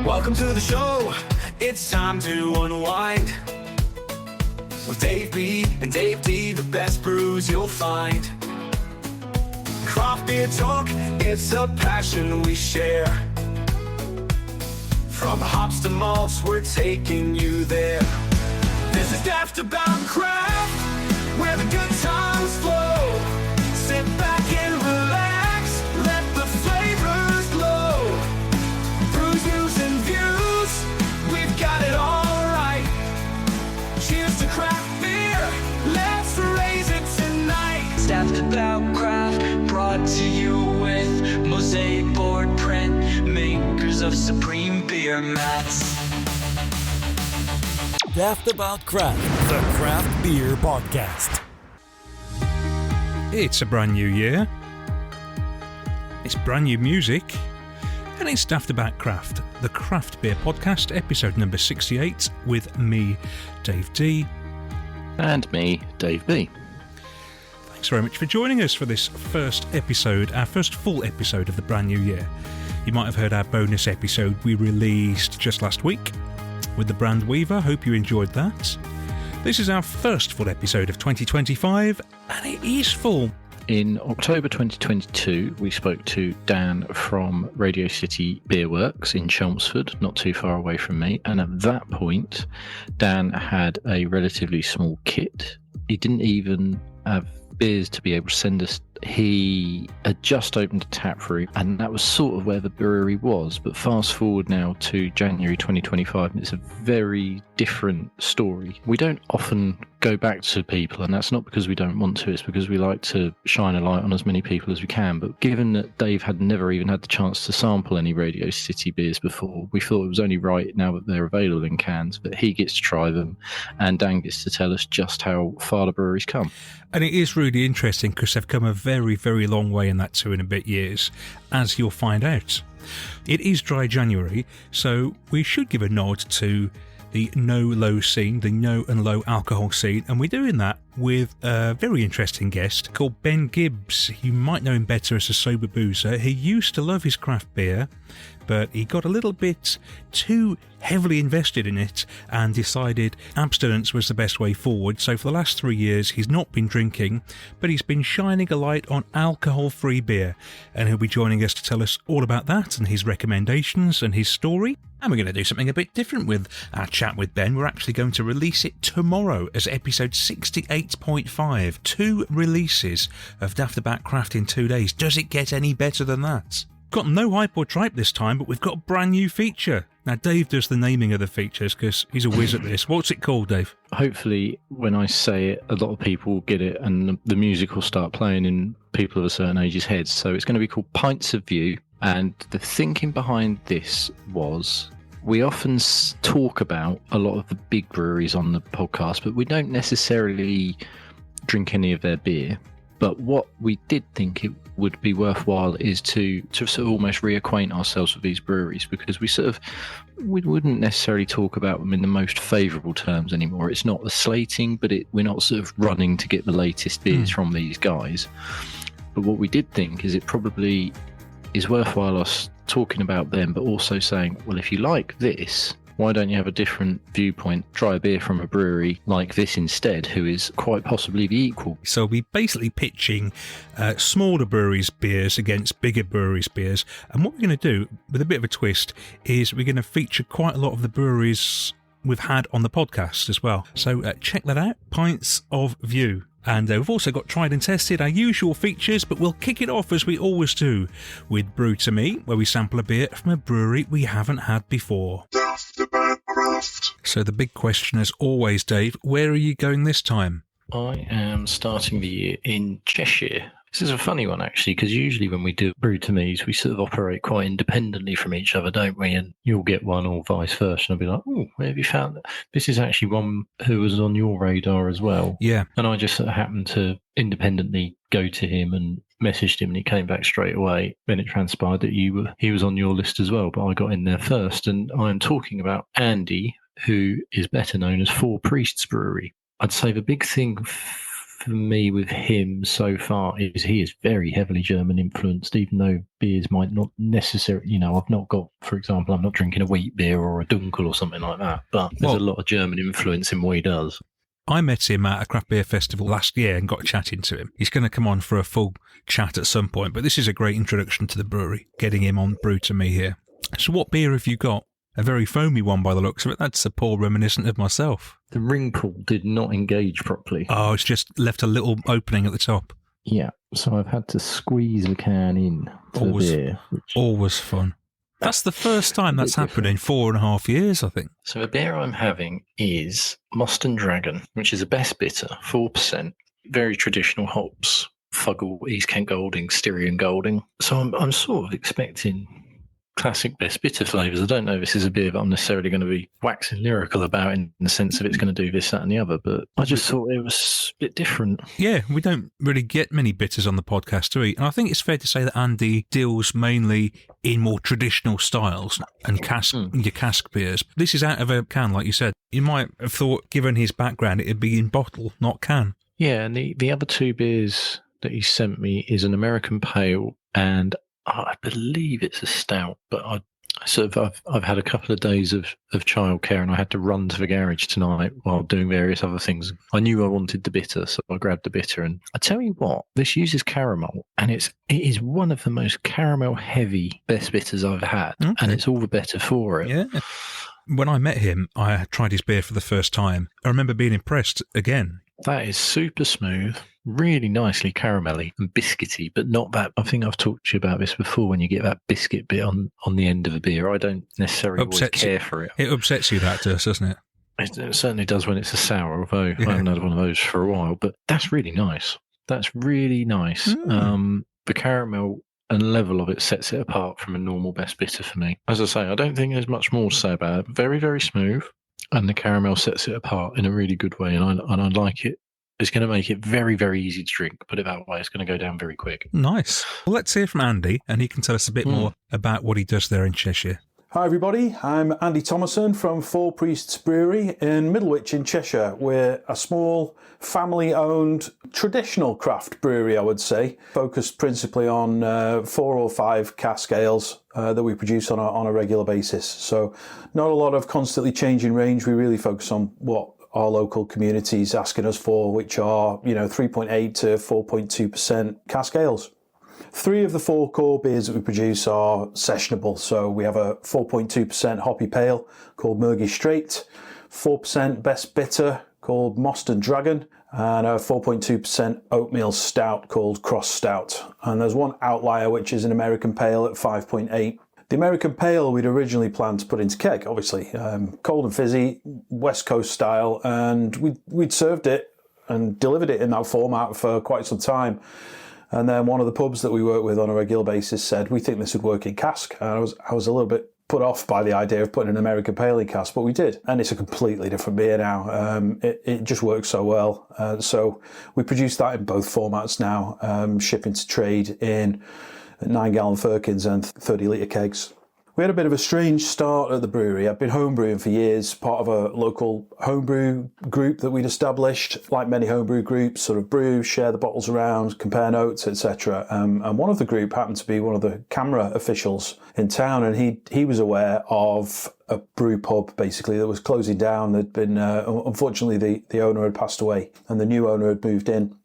Welcome to the show, it's time to unwind. With Dave B and Dave D, the best brews you'll find. Craft beer talk, it's a passion we share. From hops to malts, we're taking you there. This is Daftaboutcraft, where the good times flow. Sit back and relax, let the flavors glow. Brews, news, and views, we've got it all right. Cheers to craft beer, let's raise it tonight. Daftaboutcraft, brought to you with mosaic board print, makers of supreme beer mats. Daftaboutcraft, the craft beer podcast. It's a brand new year. It's brand new music. And it's Daftaboutcraft, the craft beer podcast, episode number 68, with me, Dave D. And me, Dave B. Thanks very much for joining us for this first episode, our first full episode of the brand new year. You might have heard our bonus episode we released just last week with the brand Weaver. Hope you enjoyed that. This is our first full episode of 2025, and it is full. In October 2022, we spoke to Dan from Radio City Beer Works in Chelmsford, not too far away from me. And at that point, Dan had a relatively small kit. He didn't even have beers to be able to send us. He had just opened a tap room, and that was sort of where the brewery was. But fast forward now to January 2025, and it's a very different story. We don't often go back to people, and that's not because we don't want to, it's because we like to shine a light on as many people as we can. But given that Dave had never even had the chance to sample any Radio City beers before, we thought it was only right, now that they're available in cans, that he gets to try them and Dan gets to tell us just how far the brewery's come. And it is really interesting because they've come a very, very long way in that 2 and a bit years, as you'll find out. It is dry January, so we should give a nod to the no-low scene, the no and low alcohol scene, and we're doing that with a very interesting guest called Ben Gibbs. You might know him better as a sober boozer. He used to love his craft beer, but he got a little bit too heavily invested in it and decided abstinence was the best way forward. So for the last 3 years, he's not been drinking, but he's been shining a light on alcohol-free beer. And he'll be joining us to tell us all about that and his recommendations and his story. And we're going to do something a bit different with our chat with Ben. We're actually going to release it tomorrow as episode 68.5. 2 releases of Daftaboutcraft in 2 days. Does it get any better than that? Got no hype or tripe this time, but we've got a brand new feature. Now, Dave does the naming of the features because he's a whiz at this. What's it called, Dave? Hopefully, when I say it, a lot of people will get it and the music will start playing in people of a certain age's heads. So it's going to be called Pints of View. And the thinking behind this was, we often talk about a lot of the big breweries on the podcast, but we don't necessarily drink any of their beer. But what we did think it would be worthwhile is to sort of almost reacquaint ourselves with these breweries, because we wouldn't necessarily talk about them in the most favourable terms anymore. It's not a slating, but we're not sort of running to get the latest beers from these guys. But what we did think is it probably is worthwhile us talking about them, but also saying, well, if you like this, why don't you have a different viewpoint, try a beer from a brewery like this instead, who is quite possibly the equal? So we're basically pitching smaller breweries' beers against bigger breweries' beers. And what we're going to do, with a bit of a twist, is we're going to feature quite a lot of the breweries we've had on the podcast as well. So check that out, Pints of View. And we've also got tried and tested, our usual features, but we'll kick it off as we always do with Brew to Me, where we sample a beer from a brewery we haven't had before. So the big question as always, Dave, where are you going this time? I am starting the year in Cheshire. This is a funny one, actually, because usually when we do Brew to Me's, we sort of operate quite independently from each other, don't we? And you'll get one or vice versa, and I'll be like, oh, where have you found that? This is actually one who was on your radar as well. Yeah. And I just sort of happened to independently go to him and messaged him, and he came back straight away. Then it transpired that he was on your list as well, but I got in there first. And I'm talking about Andy, who is better known as Four Priests Brewery. I'd say the big thing for me with him so far is he is very heavily German influenced, even though beers might not necessarily, I've not got, for example, I'm not drinking a wheat beer or a dunkel or something like that, but there's a lot of German influence in what he does. I met him at a craft beer festival last year and got chatting to him. He's going to come on for a full chat at some point, but this is a great introduction to the brewery, getting him on brew to me here. So what beer have you got? A very foamy one by the looks of it. That's a pour reminiscent of myself. The ring pull did not engage properly. Oh, it's just left a little opening at the top. Yeah, so I've had to squeeze the can in to the beer. Always fun. That's the first time that's happened in 4.5 years, I think. So the beer I'm having is Moston Dragon, which is a best bitter, 4%, very traditional hops, Fuggle, East Kent Golding, Styrian Golding. So I'm sort of expecting classic best bitter flavours. I don't know if this is a beer that I'm necessarily going to be waxing lyrical about in the sense of it's going to do this, that and the other, but I just thought it was a bit different. Yeah, we don't really get many bitters on the podcast, do we? And I think it's fair to say that Andy deals mainly in more traditional styles and your cask beers. This is out of a can, like you said. You might have thought, given his background, it'd be in bottle, not can. Yeah, and the other two beers that he sent me is an American Pale and I believe it's a stout, but I've had a couple of days of childcare and I had to run to the garage tonight while doing various other things. I knew I wanted the bitter, so I grabbed the bitter. And I tell you what, this uses caramel, and it is one of the most caramel heavy best bitters I've had, and it's all the better for it. Yeah. When I met him, I tried his beer for the first time. I remember being impressed again. That is super smooth, really nicely caramelly and biscuity, but not that. I think I've talked to you about this before. When you get that biscuit bit on the end of a beer, I don't necessarily always care for it. It upsets you, that does, doesn't it? It certainly does when it's a sour, although I haven't had one of those for a while. But that's really nice. That's really nice. The caramel and level of it sets it apart from a normal best bitter for me. As I say, I don't think there's much more to say about it. Very, very smooth. And the caramel sets it apart in a really good way, and I like it. It's going to make it very, very easy to drink. Put it that way, it's going to go down very quick. Nice. Well, let's hear from Andy, and he can tell us a bit more about what he does there in Cheshire. Hi everybody, I'm Andy Thomason from Four Priests Brewery in Middlewich in Cheshire. We're a small family-owned traditional craft brewery, I would say, focused principally on 4 or 5 cask ales that we produce on a regular basis. So not a lot of constantly changing range. We really focus on what our local community is asking us for, which are 3.8 to 4.2% cask ales. 3 of the 4 core beers that we produce are sessionable. So we have a 4.2% hoppy pale called Murgy Straight, 4% best bitter called Moston Dragon, and a 4.2% oatmeal stout called Cross Stout. And there's one outlier, which is an American Pale at 5.8. The American Pale we'd originally planned to put into keg, obviously, cold and fizzy, West Coast style, and we'd served it and delivered it in that format for quite some time. And then one of the pubs that we work with on a regular basis said, we think this would work in cask. And I was a little bit put off by the idea of putting an American Pale in cask, but we did. And it's a completely different beer now. It just works so well. So we produce that in both formats now, shipping to trade in 9-gallon firkins and 30-litre kegs. We had a bit of a strange start at the brewery. I've been homebrewing for years, part of a local homebrew group that we'd established. Like many homebrew groups, sort of brew, share the bottles around, compare notes, etc. And one of the group happened to be one of the camera officials in town, and he was aware of a brew pub, basically, that was closing down. There'd been, unfortunately, the owner had passed away, and the new owner had moved in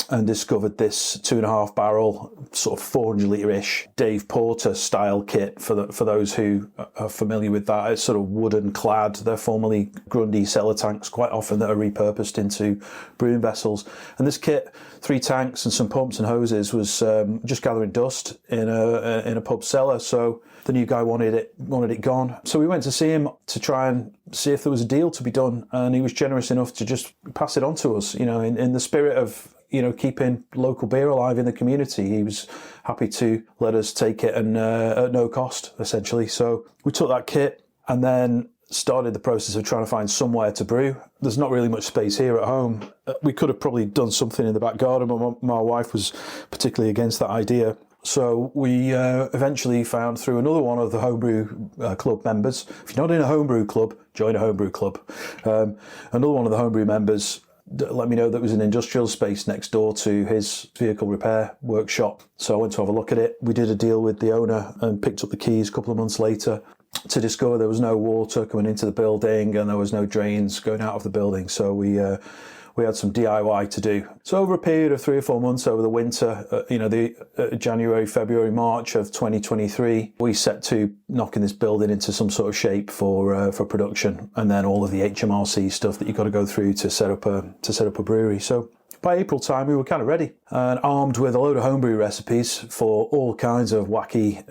and discovered this 2.5 barrel, sort of 400 litre-ish Dave Porter style kit for those who are familiar with that. It's sort of wooden clad. They're formerly Grundy cellar tanks, quite often, that are repurposed into brewing vessels. And this kit, 3 tanks and some pumps and hoses, was just gathering dust in a pub cellar. So the new guy wanted it gone. So we went to see him to try and see if there was a deal to be done, and he was generous enough to just pass it on to us, in the spirit of keeping local beer alive in the community. He was happy to let us take it and at no cost, essentially. So we took that kit and then started the process of trying to find somewhere to brew. There's not really much space here at home. We could have probably done something in the back garden, but my wife was particularly against that idea. So we eventually found, through another one of the homebrew club members, if you're not in a homebrew club, join a homebrew club. Another one of the homebrew members let me know there was an industrial space next door to his vehicle repair workshop. So I went to have a look at it. We did a deal with the owner and picked up the keys a couple of months later to discover there was no water coming into the building and there was no drains going out of the building. So we had some DIY to do. So over a period of 3 or 4 months over the winter, January, February, March of 2023, we set to knocking this building into some sort of shape for production, and then all of the HMRC stuff that you've got to go through to set up a brewery. So by April time, we were kind of ready and armed with a load of homebrew recipes for all kinds of wacky,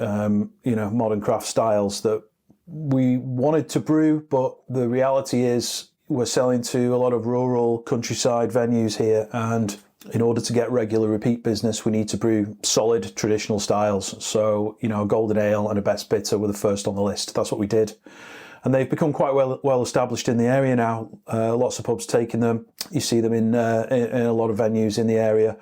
modern craft styles that we wanted to brew, but the reality is we're selling to a lot of rural countryside venues here, and in order to get regular repeat business, we need to brew solid traditional styles. So, a golden ale and a best bitter were the first on the list. That's what we did. And they've become quite well established in the area now. Lots of pubs taking them. You see them in a lot of venues in the area.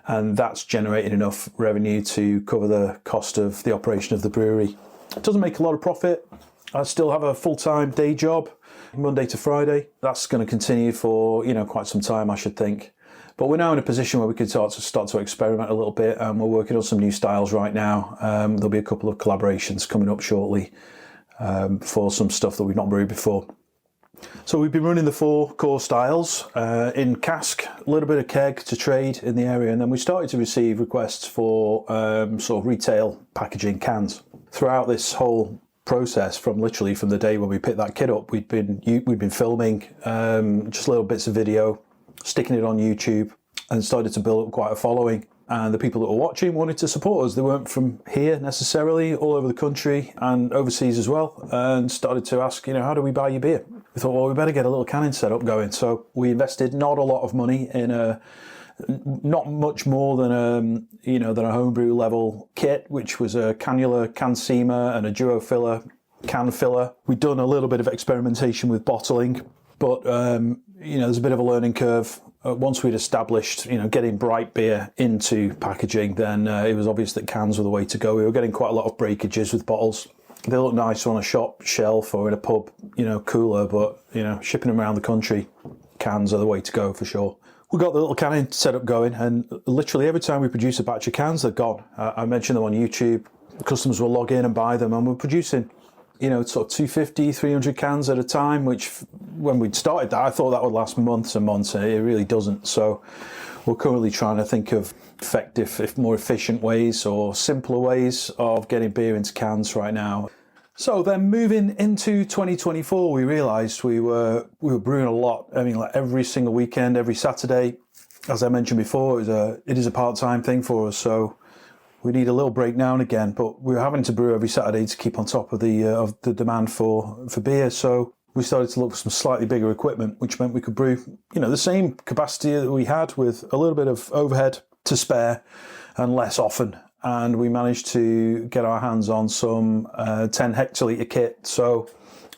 And that's generated enough revenue to cover the cost of the operation of the brewery. It doesn't make a lot of profit. I still have a full-time day job, Monday to Friday. That's going to continue for, quite some time, I should think. But we're now in a position where we can start to experiment a little bit, and we're working on some new styles right now. There'll be a couple of collaborations coming up shortly for some stuff that we've not brewed before. So we've been running the 4 core styles in cask, a little bit of keg to trade in the area, and then we started to receive requests for sort of retail packaging cans. Throughout this whole process, from the day when we picked that kit up, we'd been filming just little bits of video, sticking it on YouTube, and started to build up quite a following. And the people that were watching wanted to support us. They weren't from here necessarily, all over the country and overseas as well, and started to ask, how do we buy your beer? We thought, well, we better get a little canning setup going. So we invested not a lot of money in not much more than a homebrew level kit, which was a cannula can seamer and a duo filler can filler. We'd done a little bit of experimentation with bottling, but there's a bit of a learning curve. Once we'd established, getting bright beer into packaging, then it was obvious that cans were the way to go. We were getting quite a lot of breakages with bottles. They look nice on a shop shelf or in a pub, cooler, but, shipping them around the country, cans are the way to go for sure. We got the little canning setup going, and literally every time we produce a batch of cans, they're gone. I mentioned them on YouTube. Customers will log in and buy them, and we're producing, sort of 250, 300 cans at a time, which when we'd started that, I thought that would last months and months, and it really doesn't. So we're currently trying to think of effective, if more efficient ways or simpler ways of getting beer into cans right now. So then moving into 2024, we realised we were brewing a lot. I mean, like every single weekend, every Saturday. As I mentioned before, it is a part-time thing for us, so we need a little break now and again. But we were having to brew every Saturday to keep on top of the demand for beer. So we started to look for some slightly bigger equipment, which meant we could brew, the same capacity that we had with a little bit of overhead to spare and less often. And we managed to get our hands on some 10 hectolitre kit. So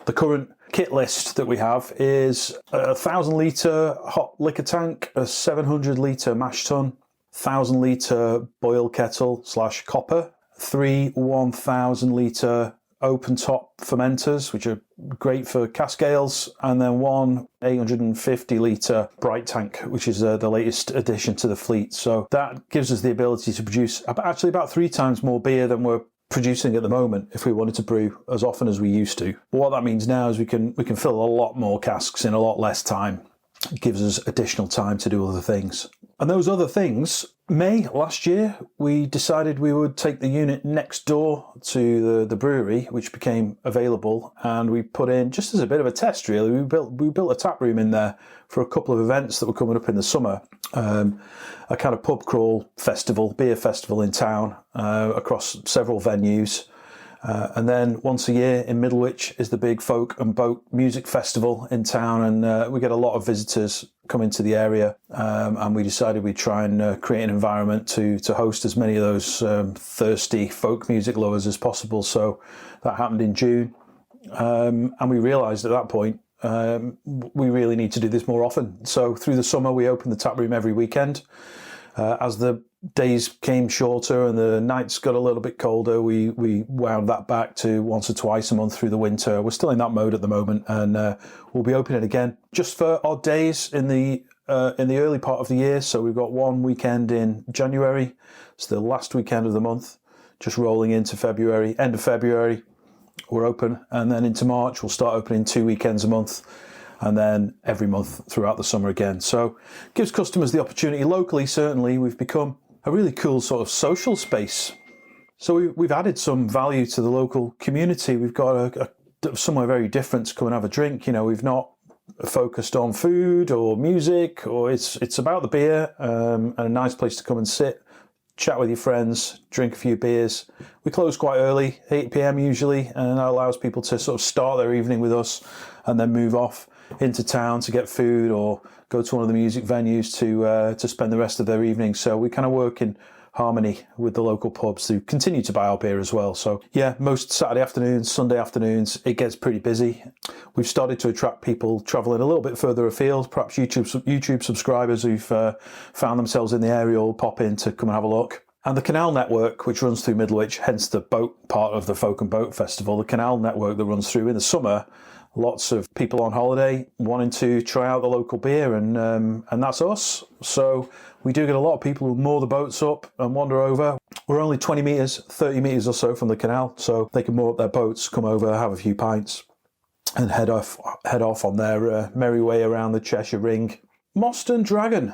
the current kit list that we have is a 1,000 litre hot liquor tank, a 700 litre mash tun, 1,000 litre boil kettle / copper, 3 1,000 litre open top fermenters, which are great for cask ales, and then 1 850 litre bright tank, which is the latest addition to the fleet. So that gives us the ability to produce actually about 3 times more beer than we're producing at the moment if we wanted to brew as often as we used to. But what that means now is we can fill a lot more casks in a lot less time. It gives us additional time to do other things. And those other things, May last year, we decided we would take the unit next door to the brewery, which became available, and we put in, just as a bit of a test really, we built a tap room in there for a couple of events that were coming up in the summer. A kind of pub crawl festival, beer festival in town, across several venues. And then once a year in Middlewich is the big folk and boat music festival in town, and we get a lot of visitors come into the area, and we decided we'd try and create an environment to host as many of those thirsty folk music lovers as possible. So that happened in June, and we realised at that point we really need to do this more often. So through the summer we opened the tap room every weekend. As the days came shorter and the nights got a little bit colder, we wound that back to once or twice a month through the winter. We're still in that mode at the moment, and we'll be opening again just for odd days in the in the early part of the year. So we've got one weekend in January. It's the last weekend of the month, just rolling into February. End of February, we're open. And then into March, we'll start opening 2 weekends a month. And then every month throughout the summer again. So it gives customers the opportunity. Locally, certainly, we've become a really cool sort of social space. So we've added some value to the local community. We've got somewhere very different to come and have a drink. We've not focused on food or music, or it's about the beer and a nice place to come and sit, chat with your friends, drink a few beers. We close quite early, 8 p.m. usually, and that allows people to sort of start their evening with us and then move off into town to get food or go to one of the music venues to spend the rest of their evening. So we kind of work in harmony with the local pubs who continue to buy our beer as well. So yeah, most Saturday afternoons, Sunday afternoons, it gets pretty busy. We've started to attract people travelling a little bit further afield, perhaps YouTube subscribers who've found themselves in the area will pop in to come and have a look. And the canal network, which runs through Middlewich, hence the boat part of the Folk and Boat Festival, the canal network that runs through in the summer, lots of people on holiday wanting to try out the local beer, and that's us. So we do get a lot of people who moor the boats up and wander over. We're only 20 metres, 30 metres or so from the canal, so they can moor up their boats, come over, have a few pints, and head off on their merry way around the Cheshire Ring. Moston Dragon,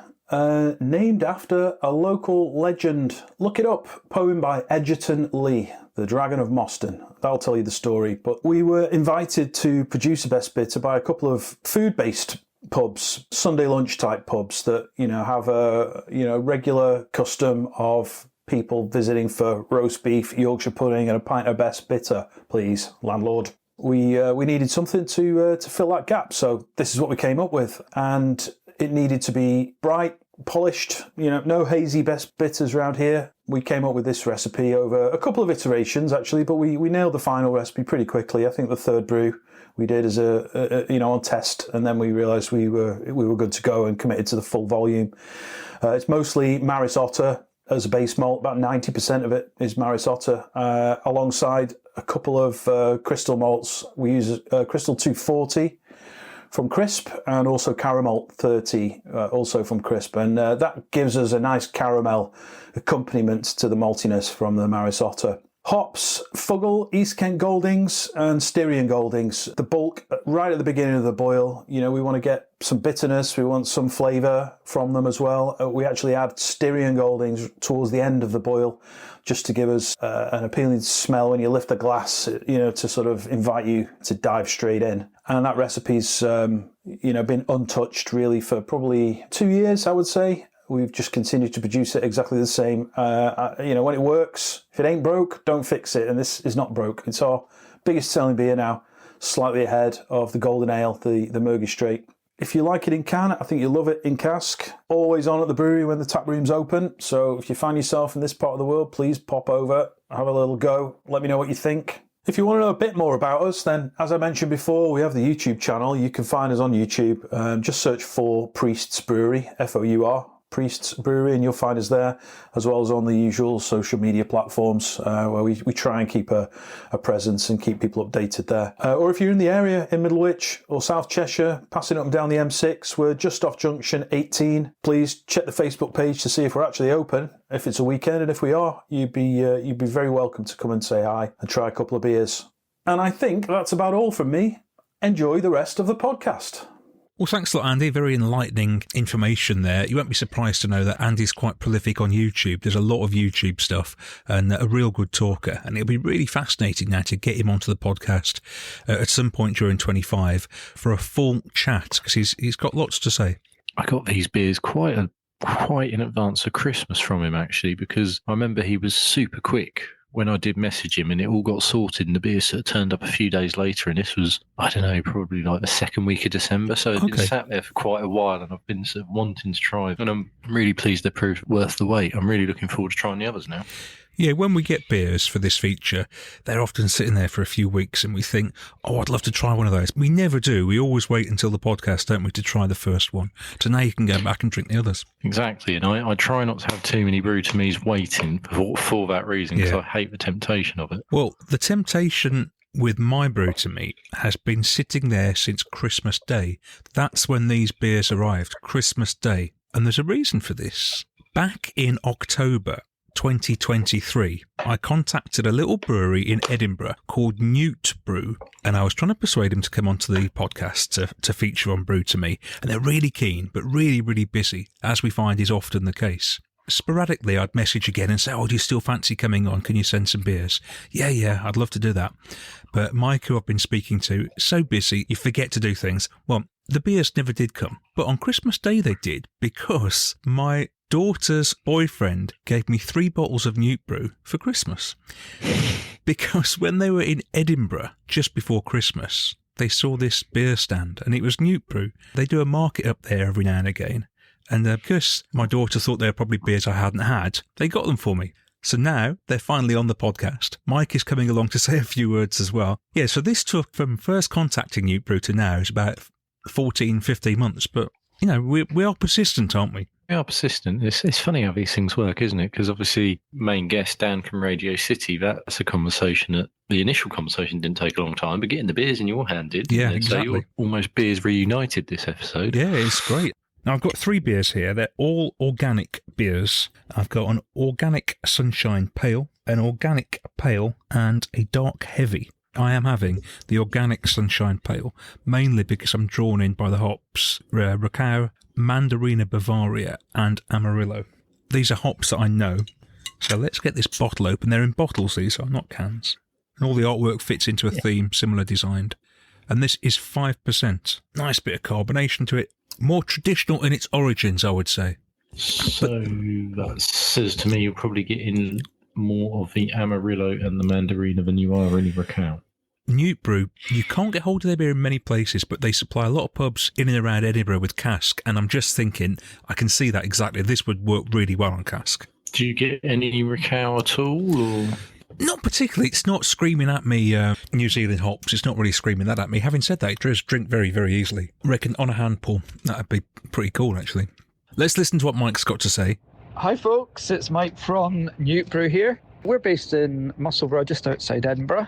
named after a local legend. Look it up, poem by Egerton Lee, The Dragon of Moston. That'll tell you the story. But we were invited to produce a best bitter by a couple of food-based pubs, Sunday lunch type pubs that have a regular custom of people visiting for roast beef, Yorkshire pudding, and a pint of best bitter, please, landlord. We needed something to fill that gap, so this is what we came up with, and it needed to be bright, polished. No hazy best bitters around here. We came up with this recipe over a couple of iterations actually, but we nailed the final recipe pretty quickly. I think the third brew we did as a on test, and then we realised we were good to go and committed to the full volume. It's mostly Maris Otter as a base malt. About 90% of it is Maris Otter, alongside a couple of crystal malts. We use Crystal 240 from Crisp, and also Caramel 30 also from Crisp, and that gives us a nice caramel accompaniment to the maltiness from the Maris Otter. Hops, Fuggle, East Kent Goldings and Styrian Goldings. The bulk right at the beginning of the boil. We want to get some bitterness, we want some flavour from them as well. We actually add Styrian Goldings towards the end of the boil just to give us an appealing smell when you lift the glass, to sort of invite you to dive straight in. And that recipe's been untouched really for probably 2 years, I would say. We've just continued to produce it exactly the same. When it works, if it ain't broke, don't fix it. And this is not broke. It's our biggest selling beer now, slightly ahead of the Golden Ale, the Murgy Straight. If you like it in can, I think you'll love it in cask. Always on at the brewery when the tap room's open. So if you find yourself in this part of the world, please pop over, have a little go. Let me know what you think. If you want to know a bit more about us, then as I mentioned before, we have the YouTube channel. You can find us on YouTube. Just search for Priest's Brewery, Four, Priest's Brewery, and you'll find us there, as well as on the usual social media platforms where we try and keep a presence and keep people updated there. Or if you're in the area in Middlewich or South Cheshire, passing up and down the M6, we're just off junction 18. Please check the Facebook page to see if we're actually open, if it's a weekend, and if we are, you'd be very welcome to come and say hi and try a couple of beers. And I think that's about all from me. Enjoy the rest of the podcast. Well, thanks a lot, Andy. Very enlightening information there. You won't be surprised to know that Andy's quite prolific on YouTube. There's a lot of YouTube stuff and a real good talker. And it'll be really fascinating now to get him onto the podcast at some point during 25 for a full chat, because he's got lots to say. I got these beers quite in advance of Christmas from him, actually, because I remember he was super quick when I did message him, and it all got sorted, and the beer sort of turned up a few days later, and this was, I don't know, probably like the second week of December, so it's been sat there for quite a while, and I've been sort of wanting to try, and I'm really pleased they proved worth the wait. I'm really looking forward to trying the others now. Yeah, when we get beers for this feature, they're often sitting there for a few weeks and we think, oh, I'd love to try one of those. We never do. We always wait until the podcast, don't we, to try the first one. So now you can go back and drink the others. Exactly, and I try not to have too many brew to me's waiting for that reason, because I hate the temptation of it. Well, the temptation with my brew to me has been sitting there since Christmas Day. That's when these beers arrived, Christmas Day. And there's a reason for this. Back in October 2023, I contacted a little brewery in Edinburgh called Newt Brew, and I was trying to persuade them to come onto the podcast to feature on Brew to Me. And they're really keen, but really, really busy, as we find is often the case. Sporadically, I'd message again and say, do you still fancy coming on? Can you send some beers? Yeah, I'd love to do that. But Mike, who I've been speaking to, so busy, you forget to do things. Well, the beers never did come. But on Christmas Day they did, because my daughter's boyfriend gave me 3 bottles of Newt Brew for Christmas. Because when they were in Edinburgh just before Christmas, they saw this beer stand, and it was Newt Brew. They do a market up there every now and again. And because my daughter thought they were probably beers I hadn't had, they got them for me. So now they're finally on the podcast. Mike is coming along to say a few words as well. Yeah, so this took from first contacting Newt Brew to now is about 14, 15 months. But, we are persistent, aren't we? We are persistent. It's funny how these things work, isn't it? Because obviously, main guest Dan from Radio City, that's a conversation that the initial conversation didn't take a long time, but getting the beers in your hand did. Yeah, exactly. So you're almost beers reunited this episode. Yeah, it's great. Now, I've got 3 beers here. They're all organic beers. I've got an organic sunshine pale, an organic pale, and a dark heavy. I am having the organic sunshine pale, mainly because I'm drawn in by the hops, Racao, Mandarina Bavaria, and Amarillo. These are hops that I know. So let's get this bottle open. They're in bottles, these are not cans. And all the artwork fits into a theme, similar designed. And this is 5%. Nice bit of carbonation to it. More traditional in its origins, I would say. So that says to me you're probably getting more of the Amarillo and the Mandarina than you are any Racao. Newt Brew, you can't get hold of their beer in many places, but they supply a lot of pubs in and around Edinburgh with cask, and I'm just thinking, I can see that exactly. This would work really well on cask. Do you get any Racao at all? Or? Not particularly. It's not screaming at me, New Zealand hops. It's not really screaming that at me. Having said that, it does drink very, very easily. I reckon on a handful, that'd be pretty cool, actually. Let's listen to what Mike's got to say. Hi folks, it's Mike from Newt Brew here. We're based in Musselburgh, just outside Edinburgh.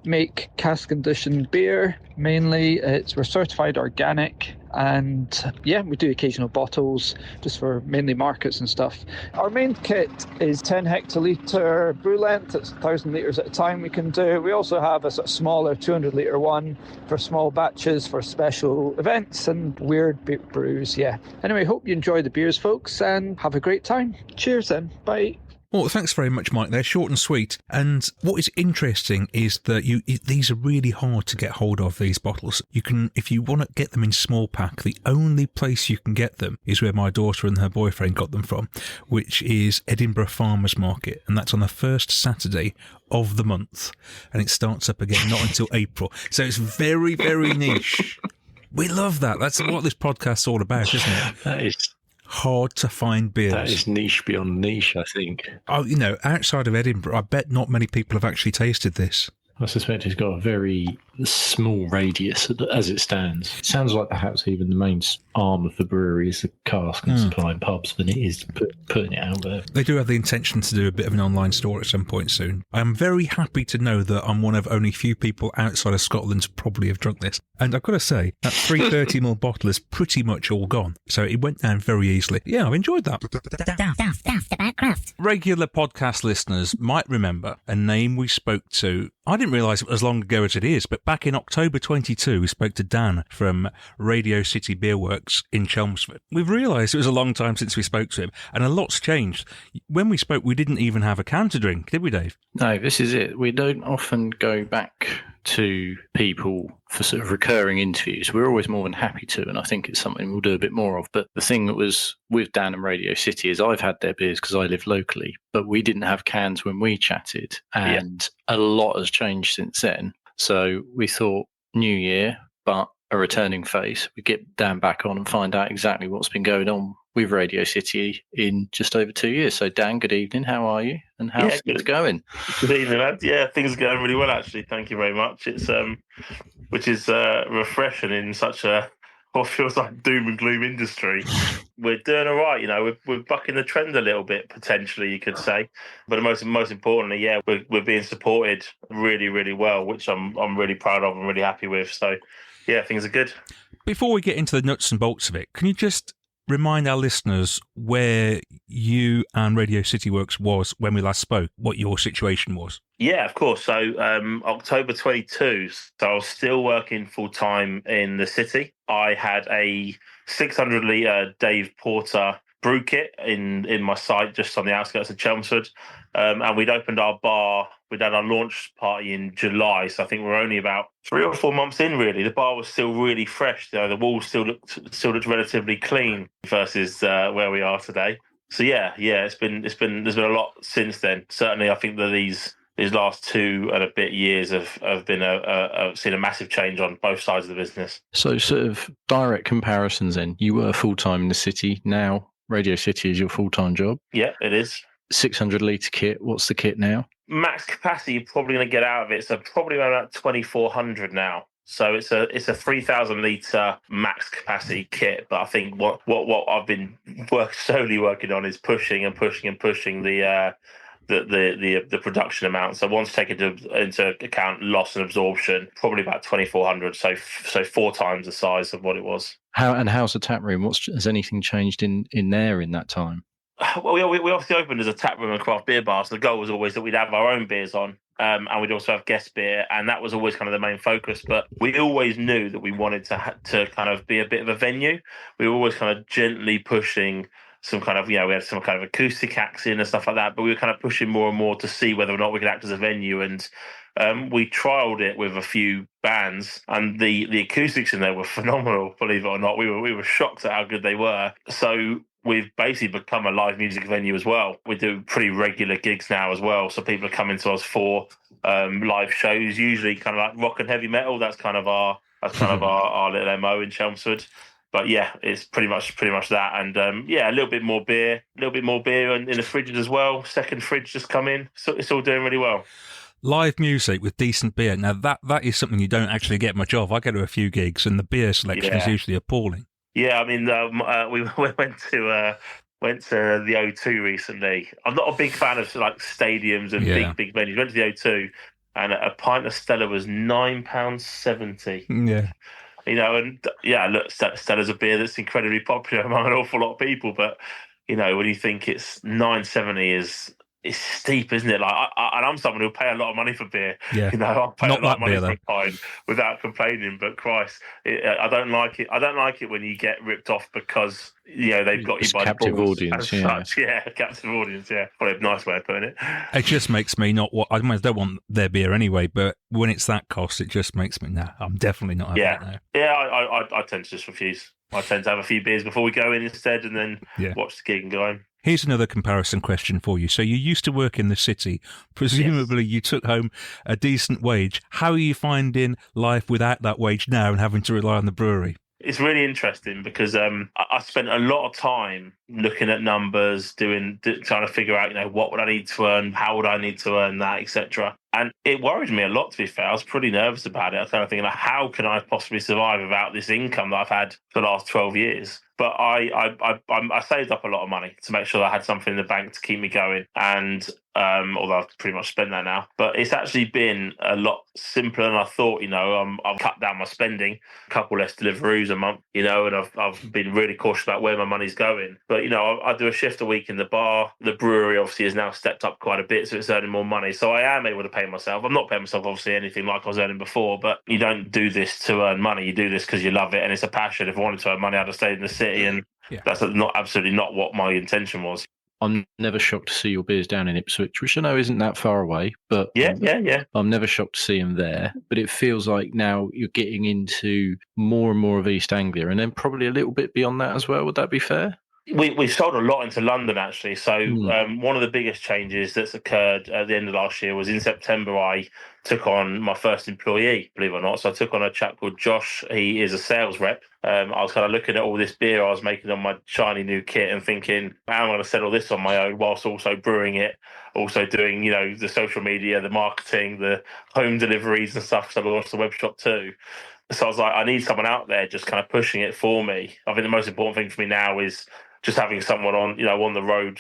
Make cask conditioned beer mainly. We're certified organic, and we do occasional bottles just for mainly markets and stuff. Our main kit is 10 hectolitre brew length. It's 1,000 litres at a time we can do. We also have a sort of smaller 200 litre one for small batches for special events and weird brews. Anyway, hope you enjoy the beers, folks, and have a great time. Cheers then. Bye. Well, thanks very much, Mike. They're short and sweet. And what is interesting is that these are really hard to get hold of, these bottles. You can, if you want to get them in small pack, the only place you can get them is where my daughter and her boyfriend got them from, which is Edinburgh Farmers Market. And that's on the first Saturday of the month. And it starts up again, not until April. So it's very, very niche. We love that. That's what this podcast's all about, isn't it? That is hard to find beers. That is niche beyond niche, I think. Oh, outside of Edinburgh, I bet not many people have actually tasted this. I suspect it's got a very small radius as it stands. It sounds like perhaps even the main arm of the brewery is the cask and supplying pubs than it is putting it out there. They do have the intention to do a bit of an online store at some point soon. I'm very happy to know that I'm one of only few people outside of Scotland to probably have drunk this. And I've got to say, that 330ml bottle is pretty much all gone. So it went down very easily. Yeah, I've enjoyed that. Daftaboutcraft. Regular podcast listeners might remember a name we spoke to. I didn't realise it was as long ago as it is, but back in October 22, we spoke to Dan from Radio City Beer Works in Chelmsford. We've realised it was a long time since we spoke to him, and a lot's changed. When we spoke, we didn't even have a can to drink, did we, Dave? No, this is it. We don't often go back to people for sort of recurring interviews. We're always more than happy to, and I think it's something we'll do a bit more of. But the thing that was with Dan and Radio City is I've had their beers because I live locally, but we didn't have cans when we chatted, and a lot has changed since then. So we thought new year, but a returning face. We get Dan back on and find out exactly what's been going on with Radio City in just over 2 years. So Dan, good evening. How are you? And how's things going? Good evening, lads. Yeah, things are going really well, actually. Thank you very much. It's which is refreshing in such a what feels like doom and gloom industry. We're doing all right, we're bucking the trend a little bit, potentially, you could say. But most importantly, yeah, we're being supported really, really well, which I'm really proud of and really happy with. So, yeah, things are good. Before we get into the nuts and bolts of it, can you just remind our listeners where you and Radio City Works was when we last spoke, what your situation was? Yeah, of course. So October 22, so I was still working full time in the city. I had a 600 litre Dave Porter brew kit in my site just on the outskirts of Chelmsford. And we'd opened our bar. We'd had our launch party in July. So I think we're only about 3 or 4 months in, really. The bar was still really fresh. The walls still looked relatively clean versus where we are today. So yeah, there's been a lot since then. Certainly, I think that these last 2 and a bit years have been seen a massive change on both sides of the business. So, sort of direct comparisons then. You were full time in the city. Now, Radio City is your full time job. Yeah, it is. 600 litre kit. What's the kit now? Max capacity, you're probably going to get out of it. So probably about 2,400 now. So it's a 3,000 litre max capacity kit. But I think what I've been solely working on is pushing the production amount. So once taken into account loss and absorption, probably about 2,400. So 4 times the size of what it was. How's the tap room? Has anything changed in there in that time? Well, we obviously opened as a tap room and craft beer bar. So the goal was always that we'd have our own beers on, and we'd also have guest beer, and that was always kind of the main focus. But we always knew that we wanted to kind of be a bit of a venue. We were always kind of gently pushing some kind of, we had some kind of acoustic acts in and stuff like that, but we were kind of pushing more and more to see whether or not we could act as a venue. And we trialed it with a few bands, and the acoustics in there were phenomenal, believe it or not. We were shocked at how good they were. So we've basically become a live music venue as well. We do pretty regular gigs now as well. So people are coming to us for live shows, usually kind of like rock and heavy metal. That's kind of our little MO in Chelmsford. But yeah, it's pretty much that. And a little bit more beer in the fridges as well. Second fridge just come in. So it's all doing really well. Live music with decent beer. Now that is something you don't actually get much of. I go to a few gigs and the beer selection is usually appalling. Yeah, I mean, we went to the O2 recently. I'm not a big fan of like stadiums and big venues. Went to the O2, and a pint of Stella was £9.70. Yeah. Look, Stella's a beer that's incredibly popular among an awful lot of people, but when you think it's £9.70 it's steep, isn't it? Like, I'm someone who'll pay a lot of money for beer. Yeah. I'll pay Not a lot of money beer, for a pint without complaining. But Christ, I don't like it. I don't like it when you get ripped off because they've got you by captive the balls. Audience, such, captive audience. Yeah, probably a nice way of putting it. It just makes me not. I don't want their beer anyway, but when it's that cost, it just makes me. No, I'm definitely not having it now. Yeah, I tend to just refuse. I tend to have a few beers before we go in instead, and then watch the gig and go home. Here's another comparison question for you. So you used to work in the city. Presumably you took home a decent wage. How are you finding life without that wage now and having to rely on the brewery? It's really interesting because I spent a lot of time looking at numbers, trying to figure out, what would I need to earn, how would I need to earn that, etc. And it worried me a lot, to be fair. I was pretty nervous about it. I was kind of thinking, how can I possibly survive without this income that I've had for the last 12 years? But I saved up a lot of money to make sure that I had something in the bank to keep me going. And although I've pretty much spent that now, but it's actually been a lot simpler than I thought. I've cut down my spending, a couple less deliveries a month, and I've been really cautious about where my money's going. But I do a shift a week in the bar. The brewery obviously has now stepped up quite a bit, so it's earning more money. So I am able to pay myself. I'm not paying myself obviously anything like I was earning before, but you don't do this to earn money. You do this because you love it and it's a passion. If I wanted to earn money, I'd have stayed in the city, and that's absolutely not what my intention was. I'm never shocked to see your beers down in Ipswich, which I know isn't that far away, but I'm never shocked to see them there. But it feels like now you're getting into more and more of East Anglia, and then probably a little bit beyond that as well. Would that be fair? We sold a lot into London, actually. So one of the biggest changes that's occurred at the end of last year was in September, I took on my first employee, believe it or not. So I took on a chap called Josh. He is a sales rep. I was kind of looking at all this beer I was making on my shiny new kit and thinking, how am I going to sell all this on my own whilst also brewing it, also doing, the social media, the marketing, the home deliveries and stuff, because I launched the web shop too. So I was like, I need someone out there just kind of pushing it for me. I think the most important thing for me now is just having someone on, on the road,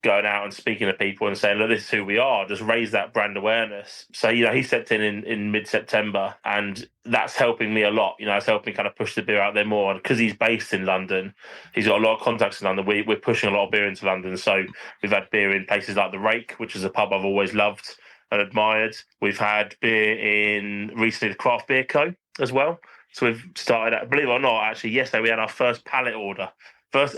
going out and speaking to people and saying, look, this is who we are, just raise that brand awareness. So, he stepped in mid-September, and that's helping me a lot. It's helping me kind of push the beer out there more. And because he's based in London, he's got a lot of contacts in London. We're pushing a lot of beer into London. So we've had beer in places like The Rake, which is a pub I've always loved and admired. We've had beer in recently the Craft Beer Co. as well. So we've started, believe it or not, actually, yesterday we had our first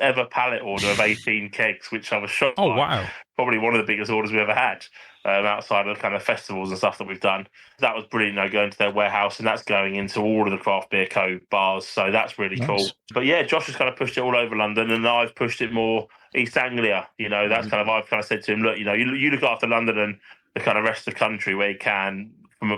ever pallet order of 18 kegs, which I was shocked Oh, by. wow. Probably one of the biggest orders we ever had outside of kind of festivals and stuff that we've done. That was brilliant, going to their warehouse, and that's going into all of the Craft Beer Co. bars. So that's really cool. But yeah, Josh has kind of pushed it all over London, and I've pushed it more East Anglia. That's I've kind of said to him, look, you look after London and the kind of rest of the country where you can,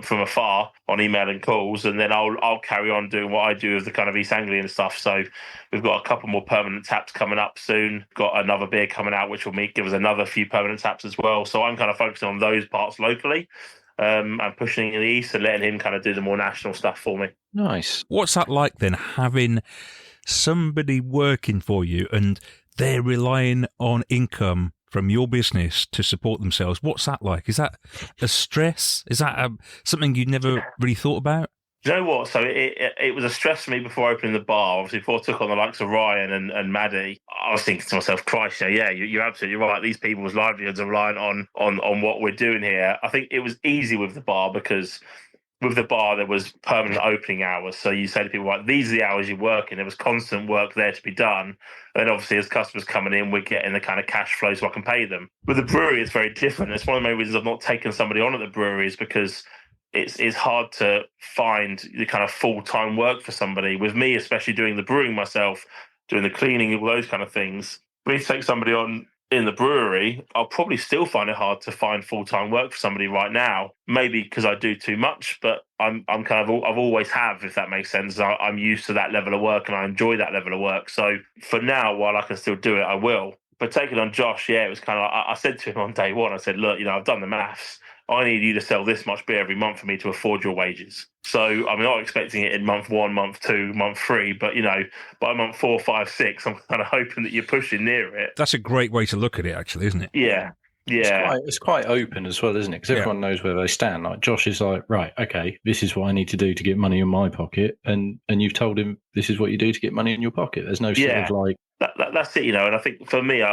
from afar on email and calls, and then I'll carry on doing what I do with the kind of East Anglian stuff. So we've got a couple more permanent taps coming up soon. Got another beer coming out which will give us another few permanent taps as well. So I'm kind of focusing on those parts locally, and pushing in the east and letting him kind of do the more national stuff for me. Nice. What's that like then, having somebody working for you and they're relying on income from your business to support themselves? What's that like? Is that a stress? Is that something you'd never really thought about? You know what? So it was a stress for me before opening the bar. Obviously, before I took on the likes of Ryan and Maddie, I was thinking to myself, Christ, you're absolutely right. These people's livelihoods are reliant on what we're doing here. I think it was easy with the bar because with the bar, there was permanent opening hours. So you say to people, right, these are the hours you work in. There was constant work there to be done. And obviously, as customers coming in, we're getting the kind of cash flow so I can pay them. With the brewery, it's very different. It's one of the main reasons I've not taken somebody on at the brewery is because it's hard to find the kind of full-time work for somebody. With me, especially doing the brewing myself, doing the cleaning, all those kind of things. For me to take somebody on in the brewery, I'll probably still find it hard to find full-time work for somebody right now. Maybe because I do too much, but I've always have, if that makes sense. I'm used to that level of work and I enjoy that level of work. So for now, while I can still do it, I will. But taking on Josh, it was kind of like, I said to him on day one, I said, look, I've done the maths. I need you to sell this much beer every month for me to afford your wages. So I'm not expecting it in month 1, month 2, month 3, but by month 4, 5, 6, I'm kind of hoping that you're pushing near it. That's a great way to look at it, actually, isn't it? Yeah. Yeah. It's quite open as well, isn't it? Because everyone knows where they stand. Like Josh is like, right, okay, this is what I need to do to get money in my pocket, and you've told him this is what you do to get money in your pocket. There's no sort of like that's it, and I think for me,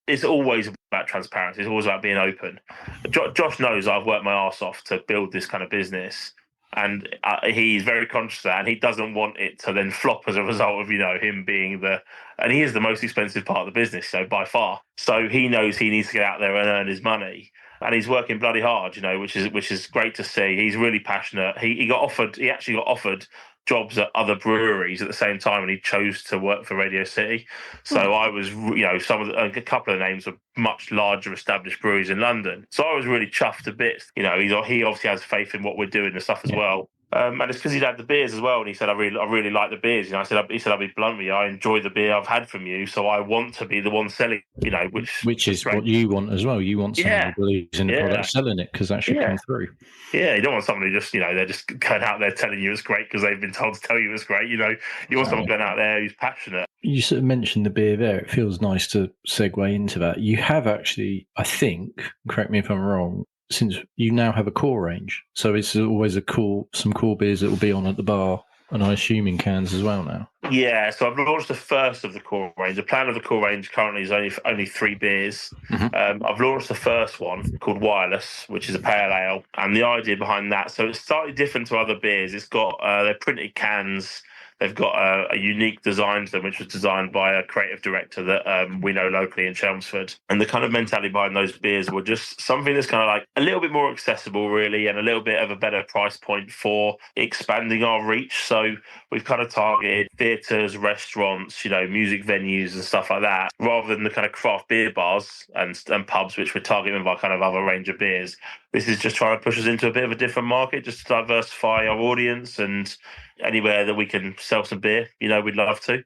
it's always about transparency. It's always about being open. Josh knows I've worked my arse off to build this kind of business, and he's very conscious of that, and he doesn't want it to then flop as a result of him being and he is the most expensive part of the business, so by far. So he knows he needs to get out there and earn his money, and he's working bloody hard, which is great to see. He's really passionate. He actually got offered jobs at other breweries at the same time, and he chose to work for Radio City. So I was, a couple of names of much larger established breweries in London. So I was really chuffed to bits. He obviously has faith in what we're doing and stuff as well. And it's because he'd had the beers as well, and he said, "I really like the beers." He said, "I'll be blunt with you. I enjoy the beer I've had from you, so I want to be the one selling." Which is great. What you want as well. You want someone who believes in the product, selling it, because that should come through. Yeah, you don't want somebody just they're just going out there telling you it's great because they've been told to tell you it's great. You want someone going out there who's passionate. You sort of mentioned the beer there. It feels nice to segue into that. You have actually, I think, correct me if I'm wrong, since you now have a core range, so it's always some cool beers that will be on at the bar, and I assume in cans as well now. Yeah, so I've launched the first of the core range. The plan of the core range currently is only 3 beers. Mm-hmm. I've launched the first one called Wireless, which is a pale ale, and the idea behind that, so it's slightly different to other beers. It's got they're printed cans. They've got a unique design to them, which was designed by a creative director that we know locally in Chelmsford. And the kind of mentality behind those beers were just something that's kind of like a little bit more accessible, really, and a little bit of a better price point for expanding our reach. So we've kind of targeted theatres, restaurants, music venues and stuff like that, rather than the kind of craft beer bars and pubs, which we're targeting with our kind of other range of beers. This is just trying to push us into a bit of a different market, just to diversify our audience, and anywhere that we can sell some beer, we'd love to.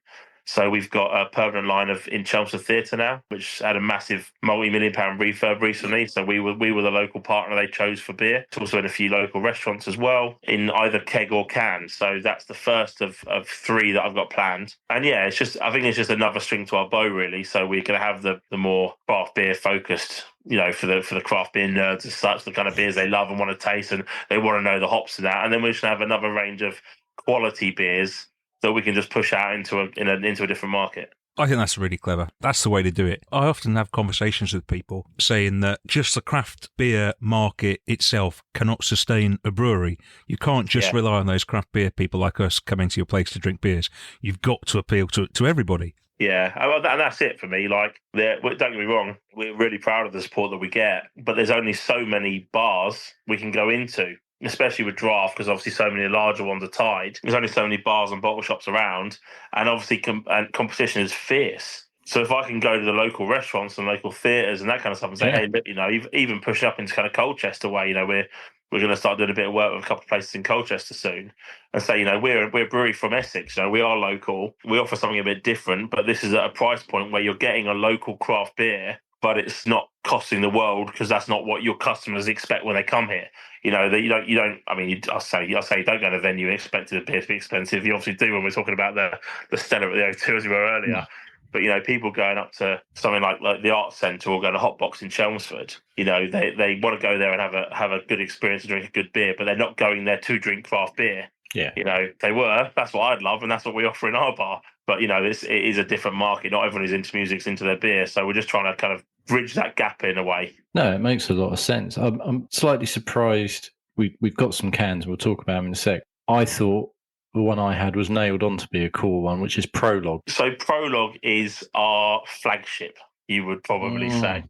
So we've got a permanent line in Chelmsford Theatre now, which had a massive multi-million-pound refurb recently. So we were the local partner they chose for beer. It's also in a few local restaurants as well, in either keg or can. So that's the first of three that I've got planned. And yeah, I think it's just another string to our bow, really. So we're going to have the more craft beer focused, for the craft beer nerds as such, the kind of beers they love and want to taste, and they want to know the hops and that. And then we're just going to have another range of quality beers that we can just push out into a different market. I think that's really clever. That's the way to do it. I often have conversations with people saying that just the craft beer market itself cannot sustain a brewery. You can't just rely on those craft beer people like us coming to your place to drink beers. You've got to appeal to everybody. Yeah, and that's it for me. Like, don't get me wrong, we're really proud of the support that we get, but there's only so many bars we can go into, especially with draft, because obviously so many larger ones are tied. There's only so many bars and bottle shops around, and obviously competition is fierce. So if I can go to the local restaurants and local theatres and that kind of stuff and say, hey, even push up into kind of Colchester way, we're going to start doing a bit of work with a couple of places in Colchester soon, and say, we're a brewery from Essex. We are local. We offer something a bit different, but this is at a price point where you're getting a local craft beer, but it's not costing the world, because that's not what your customers expect when they come here. That you don't. I mean, I'll say don't go to a venue and expect the beer to be expensive. You obviously do when we're talking about the Stella at the O2 as we were earlier. But people going up to something like the Arts Centre or going to Hotbox in Chelmsford, they want to go there and have a good experience and drink a good beer, but they're not going there to drink craft beer. Yeah. They were. That's what I'd love, and that's what we offer in our bar. But it is a different market. Not everyone who's into music's into their beer, so we're just trying to kind of bridge that gap in a way. No, it makes a lot of sense. I'm slightly surprised. We've got some cans. We'll talk about them in a sec. I thought the one I had was nailed on to be a cool one, which is Prologue. So Prologue is our flagship, you would probably say.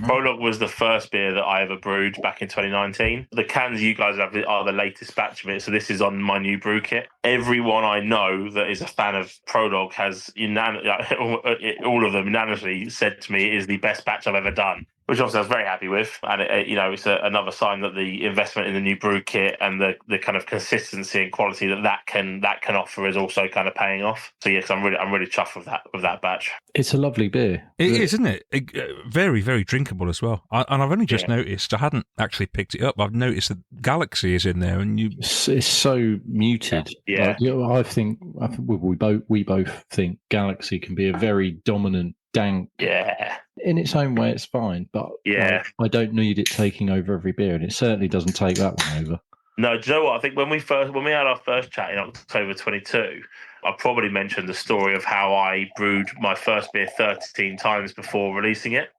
Prologue was the first beer that I ever brewed back in 2019. The cans you guys have are the latest batch of it, so this is on my new brew kit. Everyone I know that is a fan of Prologue has all of them unanimously said to me it is the best batch I've ever done, which obviously I was very happy with. And it's another sign that the investment in the new brew kit and the kind of consistency and quality that can offer is also kind of paying off. So yes, I'm really chuffed with that batch. It's a lovely beer. It is, isn't it? Very, very drinkable as well. And I've only just noticed. I hadn't actually picked it up. I've noticed that Galaxy is in there, and it's so muted. Yeah. I think we both think Galaxy can be a very dominant, dank. Yeah. In its own way, it's fine, but I don't need it taking over every beer, and it certainly doesn't take that one over. No, do you know what? I think when we had our first chat in October 22, I probably mentioned the story of how I brewed my first beer 13 times before releasing it.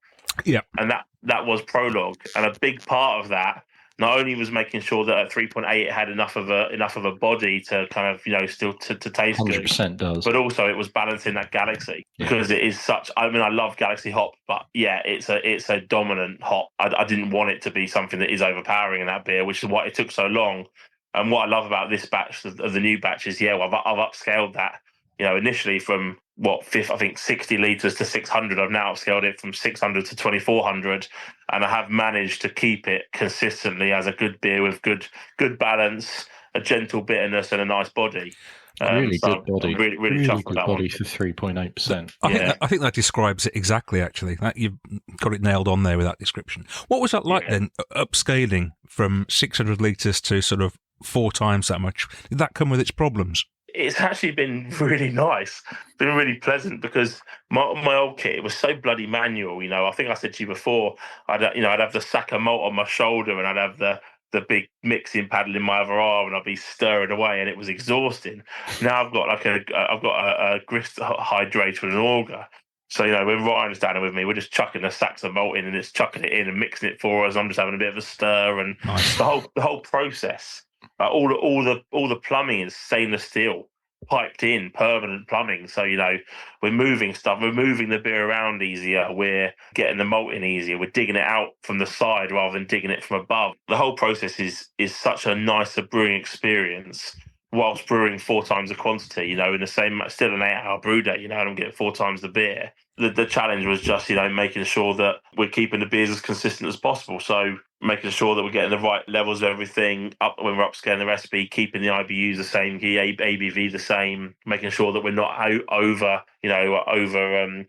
Yeah. And that was Prologue. And a big part of that not only was making sure that at 3.8 it had enough of a body to kind of, still to taste 100% good. does. But also it was balancing that Galaxy, because it is such, I mean, I love Galaxy hop, but yeah, it's a dominant hop. I didn't want it to be something that is overpowering in that beer, which is why it took so long. And what I love about this batch of the new batch is, I've upscaled that, initially from 60 litres to 600. I've now upscaled it from 600 to 2400, and I have managed to keep it consistently as a good beer with good balance, a gentle bitterness, and a nice body. Really good body. I'm really chuffed with that body one. for 3.8%. I think that describes it exactly, actually. You've got it nailed on there with that description. What was that like then, upscaling from 600 litres to sort of 4 times that much? Did that come with its problems? It's actually been really nice. It's been really pleasant, because my old kit, it was so bloody manual. I think I said to you before, I'd have the sack of malt on my shoulder, and I'd have the big mixing paddle in my other arm, and I'd be stirring away, and it was exhausting. Now I've got a grist hydrator and an auger. So, when Ryan's down there with me, we're just chucking the sacks of malt in, and it's chucking it in and mixing it for us. I'm just having a bit of a stir, and the whole process. All the plumbing is stainless steel, piped in, permanent plumbing. So, we're moving stuff. We're moving the beer around easier. We're getting the malt in easier. We're digging it out from the side rather than digging it from above. The whole process is such a nicer brewing experience, whilst brewing 4 times the quantity, in the same, still an 8-hour brew day, and I'm getting 4 times the beer. The challenge was just, making sure that we're keeping the beers as consistent as possible. So making sure that we're getting the right levels of everything up when we're upscaling the recipe, keeping the IBUs the same, the ABV the same, making sure that we're not over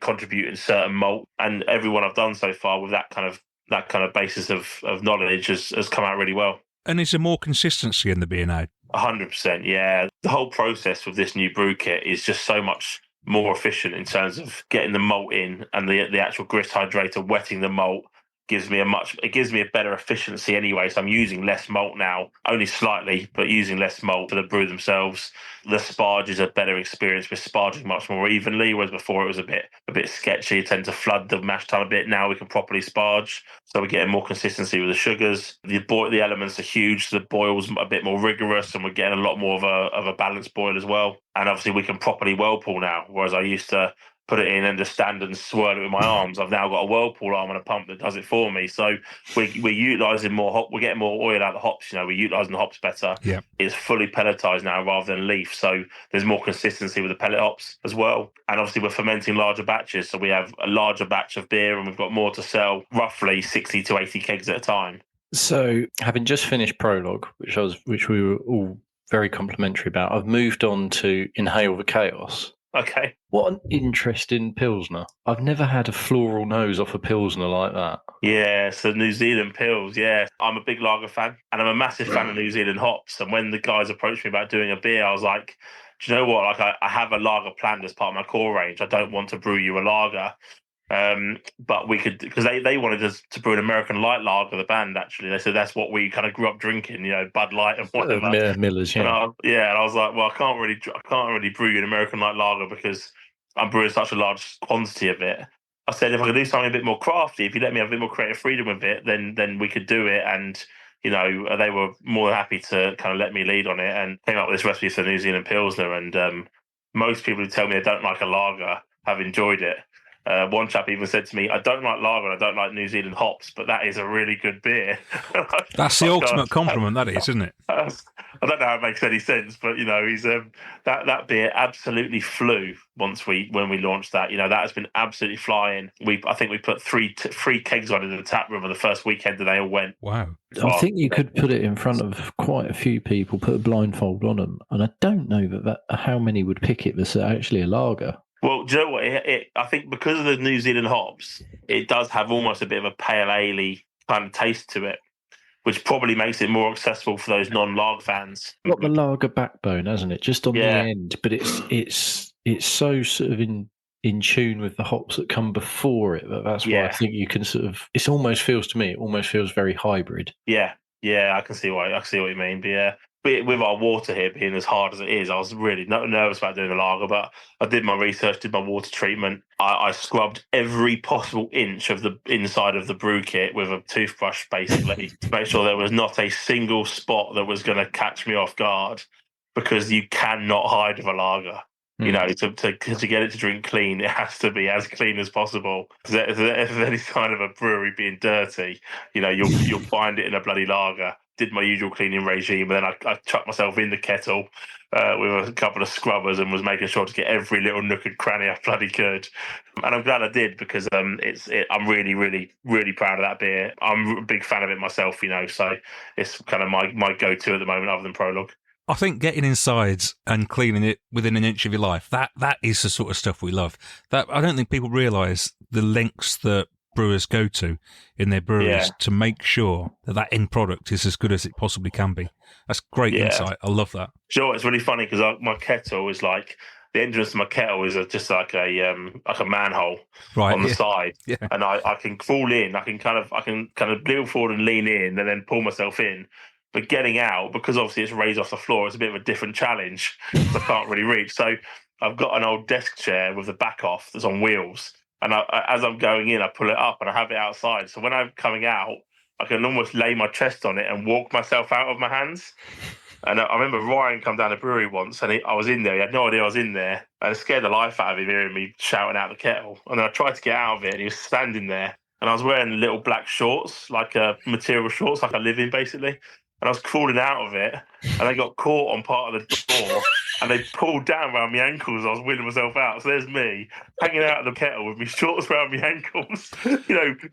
contributing certain malt. And everyone I've done so far with that kind of basis of knowledge has come out really well. And is there more consistency in the beer now? 100%, yeah. The whole process with this new brew kit is just so much more efficient in terms of getting the malt in, and the actual grist hydrator wetting the malt gives me a better efficiency anyway. So I'm using less malt now, only slightly, but using less malt for the brew themselves. The sparge is a better experience. We're sparging much more evenly, whereas before it was a bit sketchy. You tend to flood the mash tun a bit. Now we can properly sparge, so we're getting more consistency with the sugars. The elements are huge. So the boil's a bit more rigorous, and we're getting a lot more of a balanced boil as well. And obviously we can properly whirlpool now, whereas I used to put it in and just stand and swirl it with my arms. I've now got a whirlpool arm and a pump that does it for me. So we're utilising more hop. We're getting more oil out of the hops. We're utilising the hops better. Yeah. It's fully pelletized now rather than leaf. So there's more consistency with the pellet hops as well. And obviously we're fermenting larger batches. So we have a larger batch of beer and we've got more to sell, roughly 60 to 80 kegs at a time. So, having just finished Prologue, which we were all very complimentary about, I've moved on to Inhale the Chaos. Okay. What an interesting Pilsner. I've never had a floral nose off a Pilsner like that. Yeah, so New Zealand Pils, yeah. I'm a big lager fan, and I'm a massive fan of New Zealand hops. And when the guys approached me about doing a beer, I was like, do you know what? Like, I have a lager planned as part of my core range. I don't want to brew you a lager. But we could, because they wanted us to brew an American light lager, the band, actually. They said that's what we kind of grew up drinking, Bud Light and whatever. Miller's, yeah. And I was like, well, I can't really brew you an American light lager because I'm brewing such a large quantity of it. I said, if I could do something a bit more crafty, if you let me have a bit more creative freedom with it, then we could do it. And, they were more than happy to kind of let me lead on it and came up with this recipe for New Zealand Pilsner. And most people who tell me they don't like a lager have enjoyed it. One chap even said to me, I don't like lager and I don't like New Zealand hops, but that is a really good beer. That's the ultimate compliment, that is, isn't it? I don't know how it makes any sense, but he's that beer absolutely flew when we launched that. That has been absolutely flying. I think we put three kegs on in the tap room on the first weekend and they all went. Wow. I think you could put it in front of quite a few people, put a blindfold on them, and I don't know that how many would pick it that's actually a lager. Well, do you know what? I think because of the New Zealand hops, it does have almost a bit of a pale ale-y kind of taste to it, which probably makes it more accessible for those non-lager fans. Got the lager backbone, hasn't it? Just on the end, but it's so sort of in tune with the hops that come before it. That's why I think you can sort of. It almost feels very hybrid. Yeah, I can see what you mean. But yeah. With our water here being as hard as it is, I was really nervous about doing a lager, but I did my research, did my water treatment. I scrubbed every possible inch of the inside of the brew kit with a toothbrush, basically, to make sure there was not a single spot that was going to catch me off guard, because you cannot hide with a lager. To get it to drink clean, it has to be as clean as possible. If there's any sign of a brewery being dirty, you'll find it in a bloody lager. Did my usual cleaning regime, and then I chucked myself in the kettle with a couple of scrubbers and was making sure to get every little nook and cranny I bloody could. And I'm glad I did, because I'm really, really, really proud of that beer. I'm a big fan of it myself, so it's kind of my go-to at the moment, other than Prologue. I think getting inside and cleaning it within an inch of your life, that is the sort of stuff we love. That I don't think people realise the lengths that brewers go to in their breweries to make sure that end product is as good as it possibly can be. That's great insight. I love that. Sure, it's really funny because my kettle is like, the entrance to my kettle is just like a manhole on the side, and I can fall in. I can kind of lean forward and lean in, and then pull myself in. But getting out, because obviously it's raised off the floor, it's a bit of a different challenge. I can't really reach. So I've got an old desk chair with the back off that's on wheels. And as I'm going in, I pull it up and I have it outside. So when I'm coming out, I can almost lay my chest on it and walk myself out of my hands. And I remember Ryan come down the brewery once, and I was in there. He had no idea I was in there. And it scared the life out of him hearing me shouting out the kettle. And then I tried to get out of it, and he was standing there. And I was wearing little black shorts, like material shorts, like I live in, basically. and I was crawling out of it, and I got caught on part of the door, and they pulled down around my ankles. I was wheeling myself out. So there's me hanging out of the kettle with my shorts around my ankles,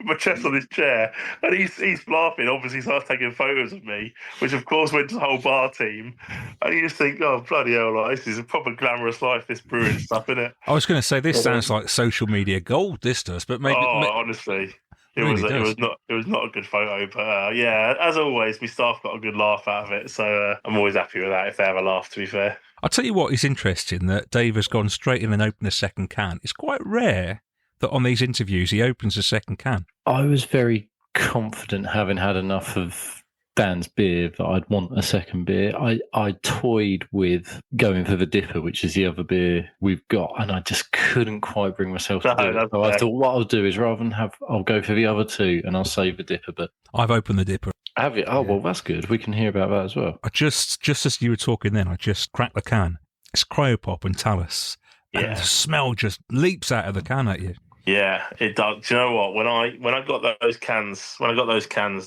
my chest on this chair, and he's laughing. Obviously, starts taking photos of me, which of course went to the whole bar team. And you just think, oh bloody hell, like, this is a proper glamorous life, this brewing stuff, isn't it? I was going to say this sounds like social media gold. This does, but maybe. Honestly. It really was not a good photo, but yeah, as always, my staff got a good laugh out of it, so I'm always happy with that if they have a laugh. To be fair, I'll tell you what is interesting, that Dave has gone straight in and opened a second can. It's quite rare that on these interviews he opens a second can. I was very confident, having had enough of Dan's beer, that I'd want a second beer. I toyed with going for the Dipper, which is the other beer we've got, and I just couldn't quite bring myself to do it. So I thought what I'll do is, rather than I'll go for the other two and I'll save the Dipper. But I've opened the Dipper. Have you? Oh, well, that's good. We can hear about that as well. I just as you were talking then, I just cracked the can. It's Cryopop and Talus. And the smell just leaps out of the can at you. Yeah, it does. Do you know what? When I got those cans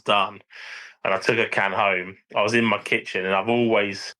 done, and I took a can home, I was in my kitchen, and I'm always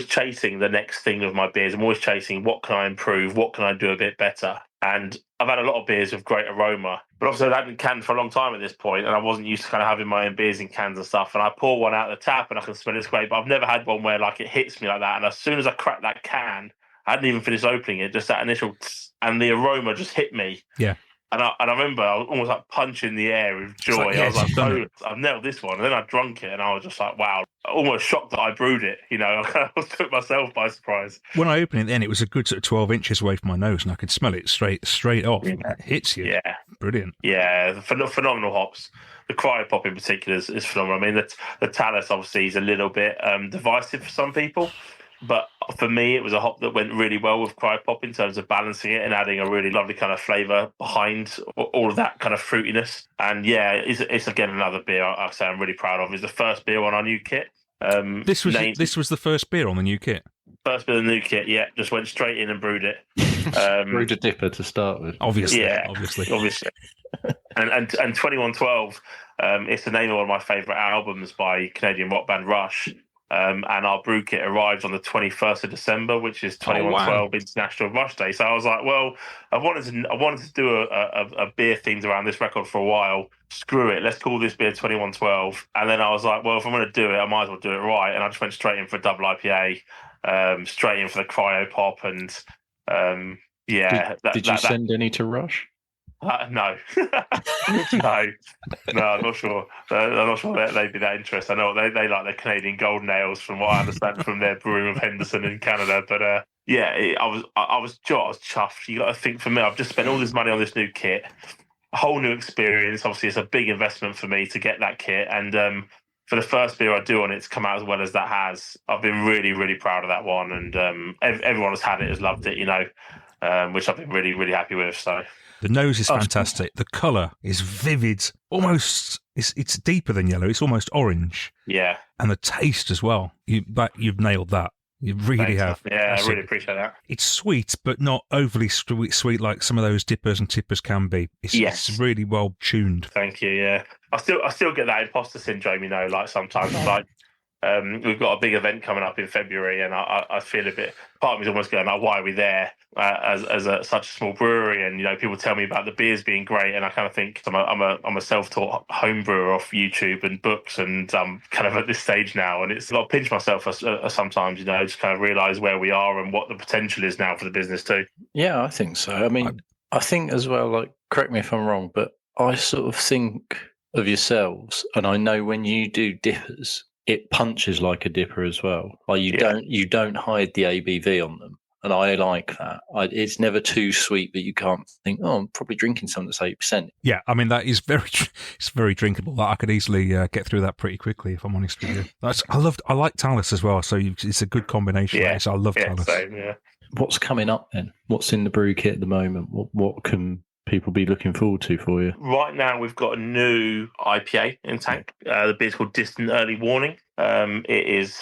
chasing the next thing of my beers. I'm always chasing, what can I improve? What can I do a bit better? And I've had a lot of beers with great aroma, but obviously I hadn't canned for a long time at this point, and I wasn't used to kind of having my own beers in cans and stuff. And I pour one out of the tap, and I can smell it's great, but I've never had one where like it hits me like that. And as soon as I cracked that can, I hadn't even finished opening it, just that initial tss, and the aroma just hit me. Yeah. And I remember I was almost like punching the air with joy. Like, yes, I was like, I've nailed this one. And then I drunk it, and I was just like, wow, almost shocked that I brewed it. I took myself by surprise. When I opened it then, it was a good sort of 12 inches away from my nose, and I could smell it straight off. Yeah. It hits you. Yeah. Brilliant. Yeah, phenomenal hops. The Cryopop in particular is phenomenal. I mean, the Talus obviously is a little bit divisive for some people. But for me, it was a hop that went really well with Cryopop in terms of balancing it and adding a really lovely kind of flavour behind all of that kind of fruitiness. And yeah, it's again another beer I say I'm really proud of. It's the first beer on our new kit. This was the first beer on the new kit? First beer on the new kit, yeah. Just went straight in and brewed it. Brewed a Dipper to start with. Obviously. And 2112, it's the name of one of my favourite albums by Canadian rock band Rush. And our brew kit arrived on the 21st of December, which is 2112 International Rush Day. So I was like, well, I wanted to do a beer themed around this record for a while. Screw it, let's call this beer 2112. And then I was like, well, if I'm going to do it, I might as well do it right. And I just went straight in for a double IPA, straight in for the Cryopop, and Did you send any to Rush? No, no, I'm not sure. I'm not sure they'd be that interested. I know they like their Canadian golden ales, from what I understand from their brewing of Henderson in Canada. But I was chuffed. You got to think, for me, I've just spent all this money on this new kit, a whole new experience. Obviously, it's a big investment for me to get that kit, and for the first beer I do on it to come out as well as that has, I've been really, really proud of that one. And everyone has had it, has loved it, which I've been really, really happy with. So. The nose is fantastic. The colour is vivid. Almost, it's deeper than yellow. It's almost orange. Yeah. And the taste as well. You've nailed that. You really have. Yeah, I really appreciate that. It's sweet, but not overly sweet like some of those dippers and tippers can be. It's really well tuned. Thank you. Yeah, I still get that imposter syndrome. Like sometimes, like. We've got a big event coming up in February, and I feel a bit. Part of me is almost going like, "Why are we there as such a small brewery?" And people tell me about the beers being great, and I kind of think I'm a self-taught home brewer off YouTube and books, and I'm kind of at this stage now, and it's I'll pinch myself sometimes, just kind of realise where we are and what the potential is now for the business too. Yeah, I think so. I mean, I think as well. Like, correct me if I'm wrong, but I sort of think of yourselves, and I know when you do dippers, it punches like a dipper as well. Like you don't hide the ABV on them, and I like that. It's never too sweet that you can't think, oh, I'm probably drinking something that's 8%. Yeah, I mean that is it's very drinkable. I could easily get through that pretty quickly, if I'm honest with you. I like Talus as well, so it's a good combination. Yeah, I love Talus. Same, yeah. What's coming up then? What's in the brew kit at the moment? What can people be looking forward to for you? Right now, we've got a new IPA in tank. The beer's called Distant Early Warning. It is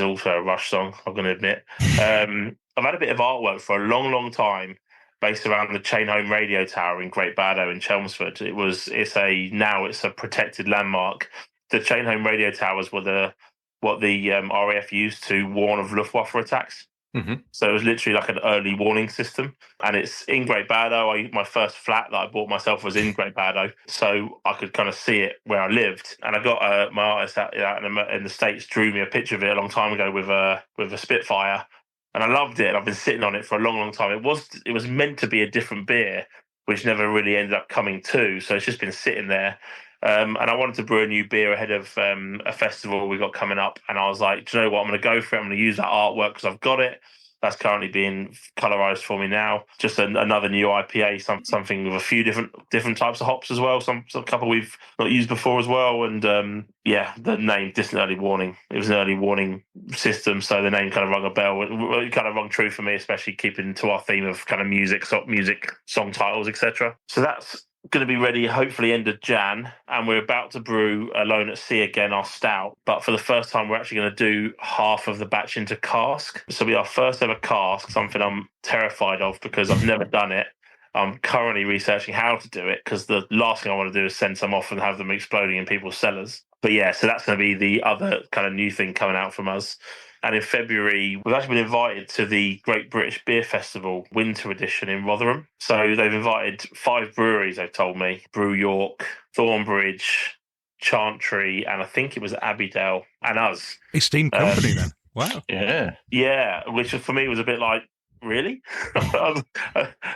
also a Rush song, I'm going to admit. I've had a bit of artwork for a long, long time based around the Chain Home Radio Tower in Great Barrow in Chelmsford. It's a protected landmark. The Chain Home Radio Towers were the what the RAF used to warn of Luftwaffe attacks. Mm-hmm. So it was literally like an early warning system, and it's in Great Barrow. My first flat that I bought myself was in Great Barrow, so I could kind of see it where I lived. And I got my artist out in the States drew me a picture of it a long time ago with a Spitfire, and I loved it. And I've been sitting on it for a long, long time. It was meant to be a different beer, which never really ended up coming to. So it's just been sitting there. And I wanted to brew a new beer ahead of a festival we got coming up. And I was like, do you know what? I'm going to go for it. I'm going to use that artwork because I've got it. That's currently being colorized for me now. Just another new IPA, something with a few different types of hops as well. Some couple we've not used before as well. And the name, just an early warning. It was an early warning system, so the name kind of rung a bell. It kind of rung true for me, especially keeping to our theme of kind of music, song titles, etc. So that's going to be ready hopefully end of Jan, and we're about to brew Alone at Sea again, our stout, but for the first time we're actually going to do half of the batch into cask. So be our first ever cask, something I'm terrified of because I've never done it. I'm currently researching how to do it because the last thing I want to do is send some off and have them exploding in people's cellars. But yeah, so that's going to be the other kind of new thing coming out from us. And in February, we've actually been invited to the Great British Beer Festival Winter Edition in Rotherham. So they've invited 5 breweries, they've told me. Brew York, Thornbridge, Chantry, and I think it was Abbeydale, and us. Esteemed company then. Wow. Yeah. Yeah, which for me was a bit like, really? Are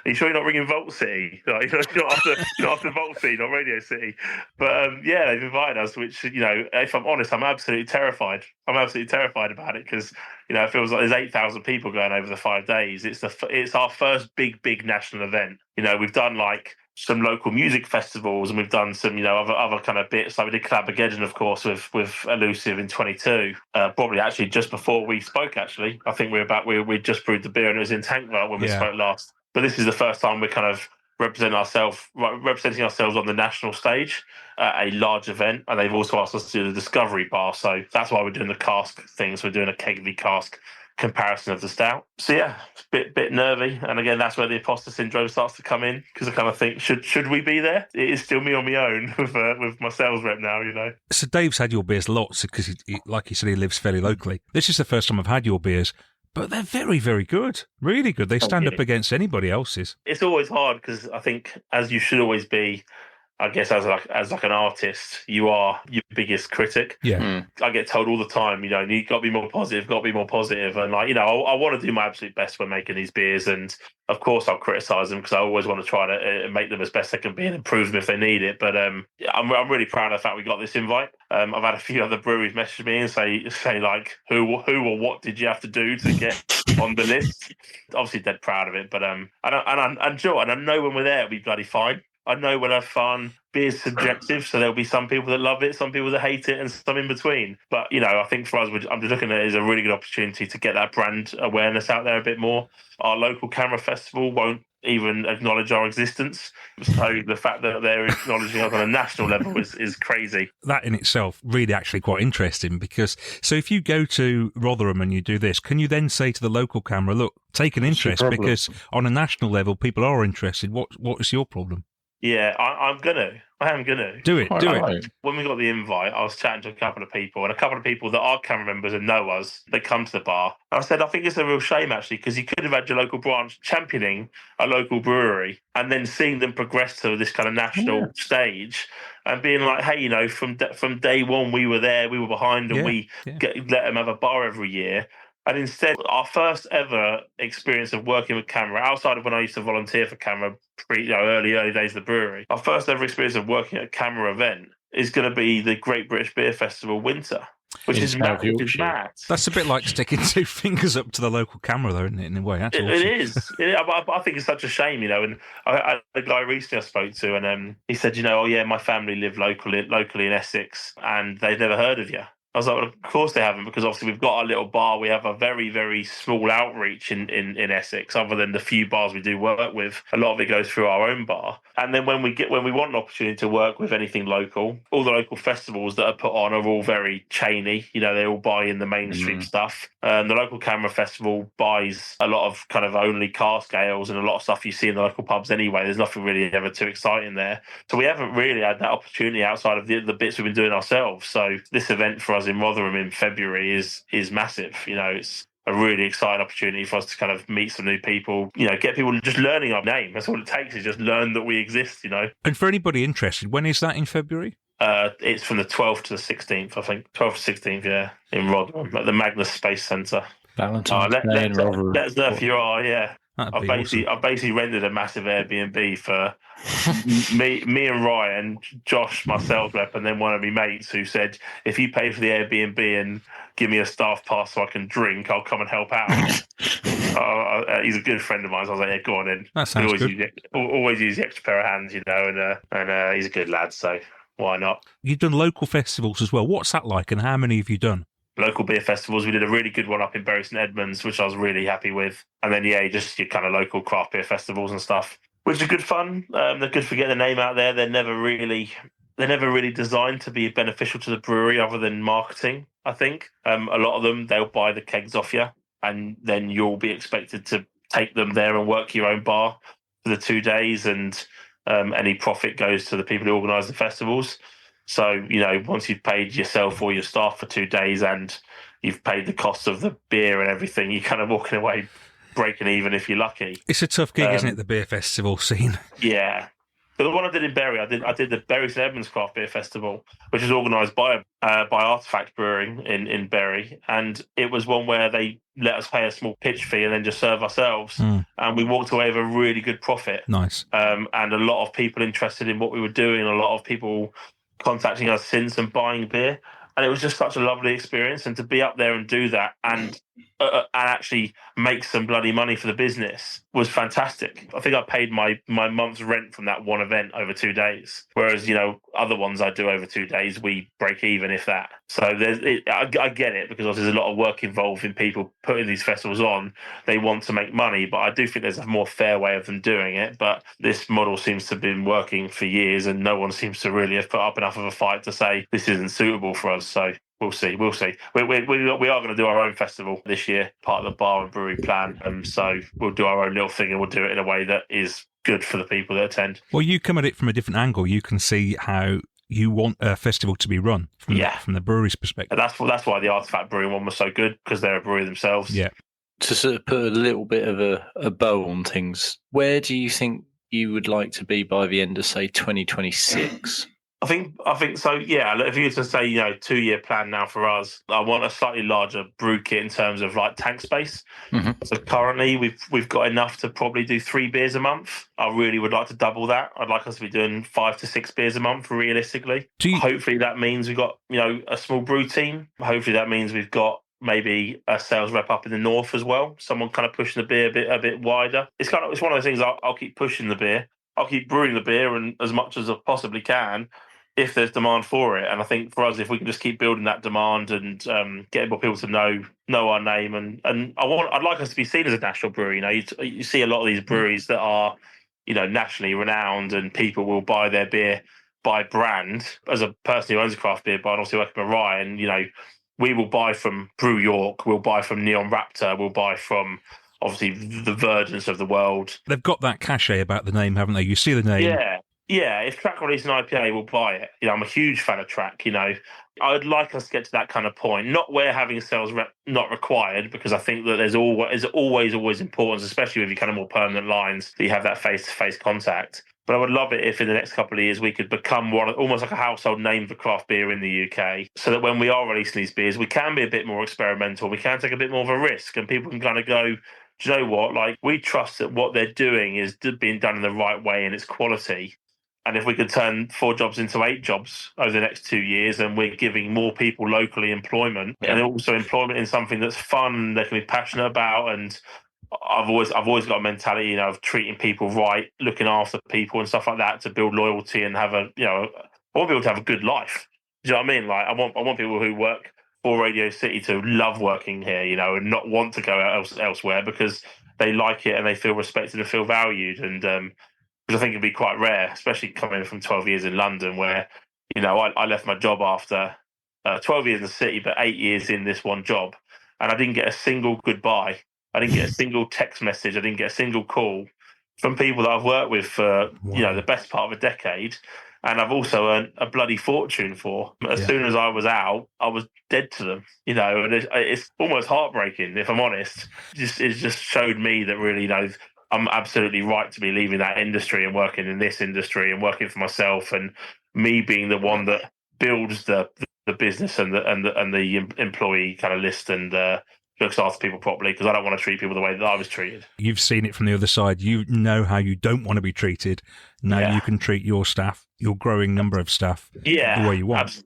you sure you're not ringing Vault City? Like, you're not after Vault City, not Radio City. But yeah, they've invited us, which, if I'm honest, I'm absolutely terrified. I'm absolutely terrified about it because, it feels like there's 8,000 people going over the 5 days. It's our first big national event. We've done like some local music festivals, and we've done some, other kind of bits. Like we did Clabbergeddon, of course, with Elusive in 22. Probably actually just before we spoke. Actually, I think we just brewed the beer and it was in Tankville when we spoke last. But this is the first time we're kind of representing ourselves on the national stage at a large event, and they've also asked us to do the Discovery Bar. So that's why we're doing the cask thing. So we're doing a keg v cask comparison of the stout. So yeah, it's a bit nervy, and again that's where the imposter syndrome starts to come in, because I kind of think, should we be there? It is still me on my own with my sales rep now, So Dave's had your beers lots because like he said, he lives fairly locally. This is the first time I've had your beers, but they're very, very good. Really good. They stand up against anybody else's. It's always hard because I think, as you should always be, I guess as an artist, you are your biggest critic. Yeah. I get told all the time, you got to be more positive, and I want to do my absolute best when making these beers, and of course I'll criticize them because I always want to try to make them as best they can be and improve them if they need it. But I'm really proud of the fact we got this invite. I've had a few other breweries message me and say like, who or what did you have to do to get on the list? Obviously dead proud of it, but I know when we're there it'll be bloody fine. I know we'll have fun. Beer's subjective, so there'll be some people that love it, some people that hate it, and some in between. But, I think for us, I'm just looking at it as a really good opportunity to get that brand awareness out there a bit more. Our local camera festival won't even acknowledge our existence. So the fact that they're acknowledging us on a national level is crazy. That in itself really actually quite interesting, because so if you go to Rotherham and you do this, can you then say to the local camera, look, take an interest, because on a national level people are interested. What is your problem? Yeah, I am gonna do it. When we got the invite, I was chatting to a couple of people that are camera members and know us. They come to the bar, and I said, I think it's a real shame actually, because you could have had your local branch championing a local brewery, and then seeing them progress to this kind of national stage, and being like, hey, from day one we were there, we were behind, and let them have a bar every year. And instead, our first ever experience of working with camera, outside of when I used to volunteer for camera, early days of the brewery, our first ever experience of working at a camera event is going to be the Great British Beer Festival Winter, which is mad. That's a bit like sticking 2 fingers up to the local camera, though, isn't it? In a way, that's awesome. It is. I think it's such a shame, And I a guy recently I spoke to, and he said, my family live locally in Essex, and they've never heard of you. I was like, well, of course they haven't, because obviously we've got our little bar. We have a very, very small outreach in Essex, other than the few bars we do work with. A lot of it goes through our own bar. And then when we want an opportunity to work with anything local, all the local festivals that are put on are all very chainy. They all buy in the mainstream stuff. The local camera festival buys a lot of kind of only cask ales and a lot of stuff you see in the local pubs anyway. There's nothing really ever too exciting there. So we haven't really had that opportunity outside of the bits we've been doing ourselves. So this event for us us in Rotherham in February is massive. It's a really exciting opportunity for us to kind of meet some new people, get people just learning our name. That's all it takes, is just learn that we exist. And for anybody interested, when is that in February? It's from the 12th to the 16th, I think. 12th to 16th, yeah, in Rotherham at the Magnus Space Centre. Valentine's Day in Rotherham. Let us know if you are, yeah. That'd be awesome. I've basically rented a massive Airbnb for me and Ryan, Josh, my sales rep, and then one of my mates who said, if you pay for the Airbnb and give me a staff pass so I can drink, I'll come and help out. He's a good friend of mine, so I was like, yeah, go on in. That sounds good. Always use the extra pair of hands, and he's a good lad, so why not? You've done local festivals as well. What's that like, and how many have you done? Local beer festivals. We did a really good one up in Bury St Edmunds, which I was really happy with. And then, just your kind of local craft beer festivals and stuff, which are good fun. They're good for getting the name out there. They're never really designed to be beneficial to the brewery other than marketing, I think. A lot of them, they'll buy the kegs off you, and then you'll be expected to take them there and work your own bar for the 2 days, and any profit goes to the people who organise the festivals. So, once you've paid yourself or your staff for 2 days and you've paid the cost of the beer and everything, you're kind of walking away breaking even if you're lucky. It's a tough gig, isn't it, the beer festival scene? Yeah. But the one I did in Bury, I did the Bury St Edmunds Craft Beer Festival, which was organised by Artifact Brewing in Bury, and it was one where they let us pay a small pitch fee and then just serve ourselves, and we walked away with a really good profit. Nice. And a lot of people interested in what we were doing, a lot of people contacting us since and buying beer, and it was just such a lovely experience. And to be up there and do that and actually make some bloody money for the business was fantastic. I think I paid my month's rent from that one event over 2 days, whereas other ones I do over 2 days we break even, if that. So I get it, because there's a lot of work involved in people putting these festivals on. They want to make money, but I do think there's a more fair way of them doing it. But this model seems to have been working for years, and no one seems to really have put up enough of a fight to say this isn't suitable for us. So we'll see. We are going to do our own festival this year, part of the bar and brewery plan. So we'll do our own little thing, and we'll do it in a way that is good for the people that attend. Well, you come at it from a different angle. You can see how you want a festival to be run from the brewery's perspective. And that's why the Artifact Brewing one was so good, because they're a brewery themselves. Yeah. To sort of put a little bit of a bow on things, where do you think you would like to be by the end of, say, 2026? I think so. Yeah, if you were to say 2-year plan now for us, I want a slightly larger brew kit in terms of like tank space. Mm-hmm. So currently we've got enough to probably do 3 beers a month. I really would like to double that. I'd like us to be doing 5 to 6 beers a month realistically. Hopefully that means we've got a small brew team. Hopefully that means we've got maybe a sales rep up in the north as well. Someone kind of pushing the beer a bit wider. It's one of those things. I'll keep pushing the beer. I'll keep brewing the beer and as much as I possibly can, if there's demand for it. And I think for us, if we can just keep building that demand and getting more people to know our name, and I'd like us to be seen as a national brewery. You see a lot of these breweries that are nationally renowned, and people will buy their beer by brand. As a person who owns a craft beer bar and also working with Ryan, we will buy from Brew York, we'll buy from Neon Raptor, we'll buy from obviously the Virgins of the world. They've got that cachet about the name, haven't they? You see the name. Yeah, if Track release an IPA, we'll buy it. I'm a huge fan of Track. I'd like us to get to that kind of point, not where having a sales rep not required, because I think that there's always importance, especially with your kind of more permanent lines, that you have that face-to-face contact. But I would love it if in the next couple of years we could become almost like a household name for craft beer in the UK, so that when we are releasing these beers, we can be a bit more experimental, we can take a bit more of a risk, and people can kind of go, do you know what? Like, we trust that what they're doing is being done in the right way and it's quality. And if we could turn 4 jobs into 8 jobs over the next 2 years, and we're giving more people locally employment, and also employment in something that's fun, they can be passionate about. And I've always got a mentality, of treating people right, looking after people and stuff like that to build loyalty and have I want people to have a good life. Do you know what I mean? Like, I want people who work for Radio City to love working here, and not want to go elsewhere because they like it and they feel respected and feel valued. And which I think would be quite rare, especially coming from 12 years in London, where, I left my job after 12 years in the city, but 8 years in this one job. And I didn't get a single goodbye. I didn't get a single text message. I didn't get a single call from people that I've worked with for, the best part of a decade. and I've also earned a bloody fortune for. As soon as I was out, I was dead to them, and it's almost heartbreaking, if I'm honest. It just showed me that really, I'm absolutely right to be leaving that industry and working in this industry and working for myself, and me being the one that builds the business and the employee kind of list and looks after people properly, because I don't want to treat people the way that I was treated. You've seen it from the other side. You know how you don't want to be treated. Now you can treat your staff, your growing number of staff, the way you want.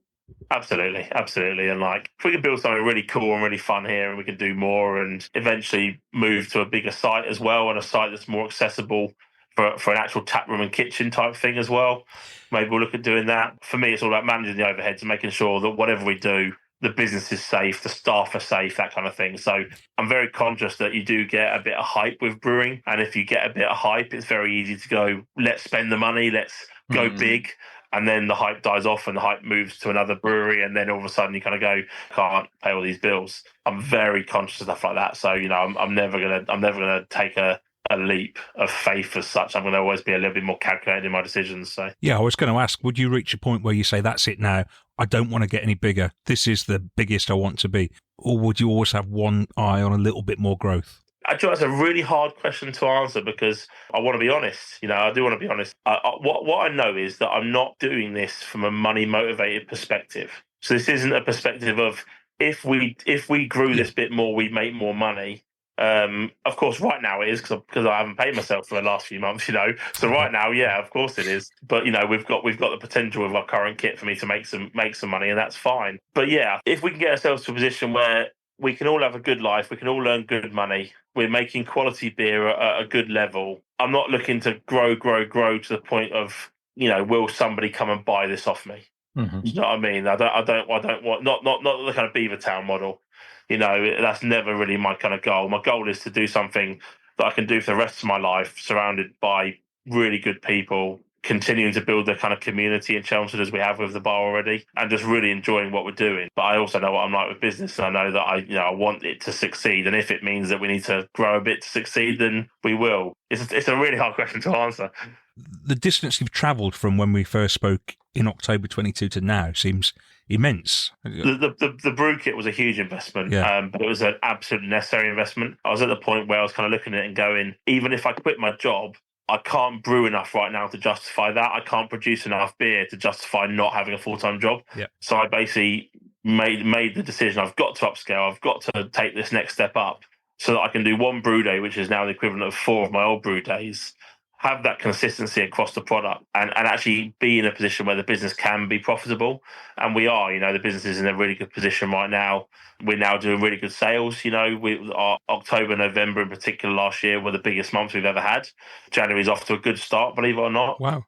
Absolutely. And if we can build something really cool and really fun here, and we can do more and eventually move to a bigger site as well, and a site that's more accessible for an actual tap room and kitchen type thing as well, maybe we'll look at doing that. For me, it's all about managing the overheads and making sure that whatever we do, the business is safe, the staff are safe, that kind of thing. So I'm very conscious that you do get a bit of hype with brewing. And if you get a bit of hype, it's very easy to go, let's spend the money, let's go big. And then the hype dies off and the hype moves to another brewery. And then all of a sudden you kind of go, can't pay all these bills. I'm very conscious of stuff like that. So, I'm never going to take a leap of faith as such. I'm going to always be a little bit more calculated in my decisions. So yeah, I was going to ask, would you reach a point where you say, that's it now, I don't want to get any bigger, this is the biggest I want to be? Or would you always have one eye on a little bit more growth? Actually, that's a really hard question to answer, because I want to be honest. I do want to be honest. What I know is that I'm not doing this from a money motivated perspective. So this isn't a perspective of if we grew this bit more, we'd make more money. Of course, right now it is, because I haven't paid myself for the last few months, So right now, yeah, of course it is. But we've got the potential of our current kit for me to make some money, and that's fine. But yeah, if we can get ourselves to a position where we can all have a good life, we can all earn good money, we're making quality beer at a good level. I'm not looking to grow to the point of, will somebody come and buy this off me? Mm-hmm. You know what I mean? I don't want not the kind of Beavertown model. That's never really my kind of goal. My goal is to do something that I can do for the rest of my life, surrounded by really good people, continuing to build the kind of community in Chelmsford as we have with the bar already, and just really enjoying what we're doing. But I also know what I'm like with business, and I know that I want it to succeed. And if it means that we need to grow a bit to succeed, then we will. It's a really hard question to answer. The distance you've travelled from when we first spoke in October 22 to now seems immense. The brew kit was a huge investment, but it was an absolutely necessary investment. I was at the point where I was kind of looking at it and going, even if I quit my job, I can't brew enough right now to justify that. I can't produce enough beer to justify not having a full-time job. Yeah. So I basically made the decision, I've got to upscale, I've got to take this next step up so that I can do one brew day, which is now the equivalent of 4 of my old brew days, have that consistency across the product, and actually be in a position where the business can be profitable. And we are, the business is in a really good position right now. We're now doing really good sales. Our October, November in particular last year were the biggest months we've ever had. January's off to a good start, believe it or not. Wow.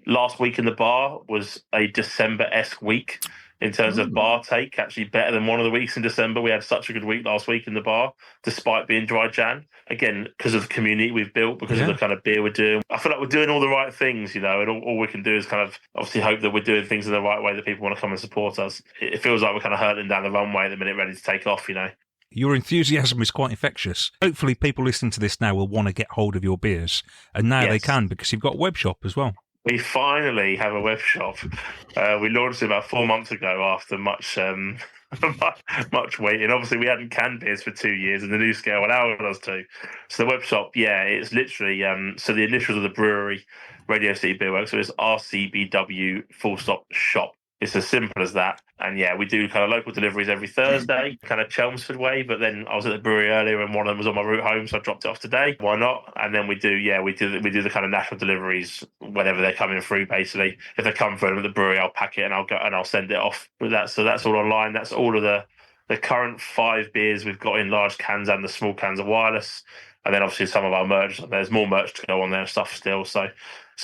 Last week in the bar was a December-esque week in terms of bar take, actually better than one of the weeks in December. We had such a good week last week in the bar, despite being dry Jan. Again, because of the community we've built, because of the kind of beer we're doing. I feel like we're doing all the right things, and all we can do is kind of obviously hope that we're doing things in the right way, that people want to come and support us. It feels like we're kind of hurtling down the runway at the minute, ready to take off, Your enthusiasm is quite infectious. Hopefully people listening to this now will want to get hold of your beers, and now they can, because you've got a web shop as well. We finally have a web shop. We launched it about 4 months ago after much waiting. Obviously, we hadn't canned beers for 2 years, and the new scale allowed us to. So the web shop, it's literally so the initials of the brewery, Radio City Beer Works. So it's RCBW /shop. It's as simple as that. And we do kind of local deliveries every Thursday, kind of Chelmsford way. But then I was at the brewery earlier and one of them was on my route home, so I dropped it off today. Why not? And then we do the kind of national deliveries whenever they're coming through. Basically, if they come through at the brewery, I'll pack it and I'll send it off with that. So that's all online. That's all of the current 5 beers we've got in large cans and the small cans of wireless. And then obviously some of our merch. There's more merch to go on there and stuff still. So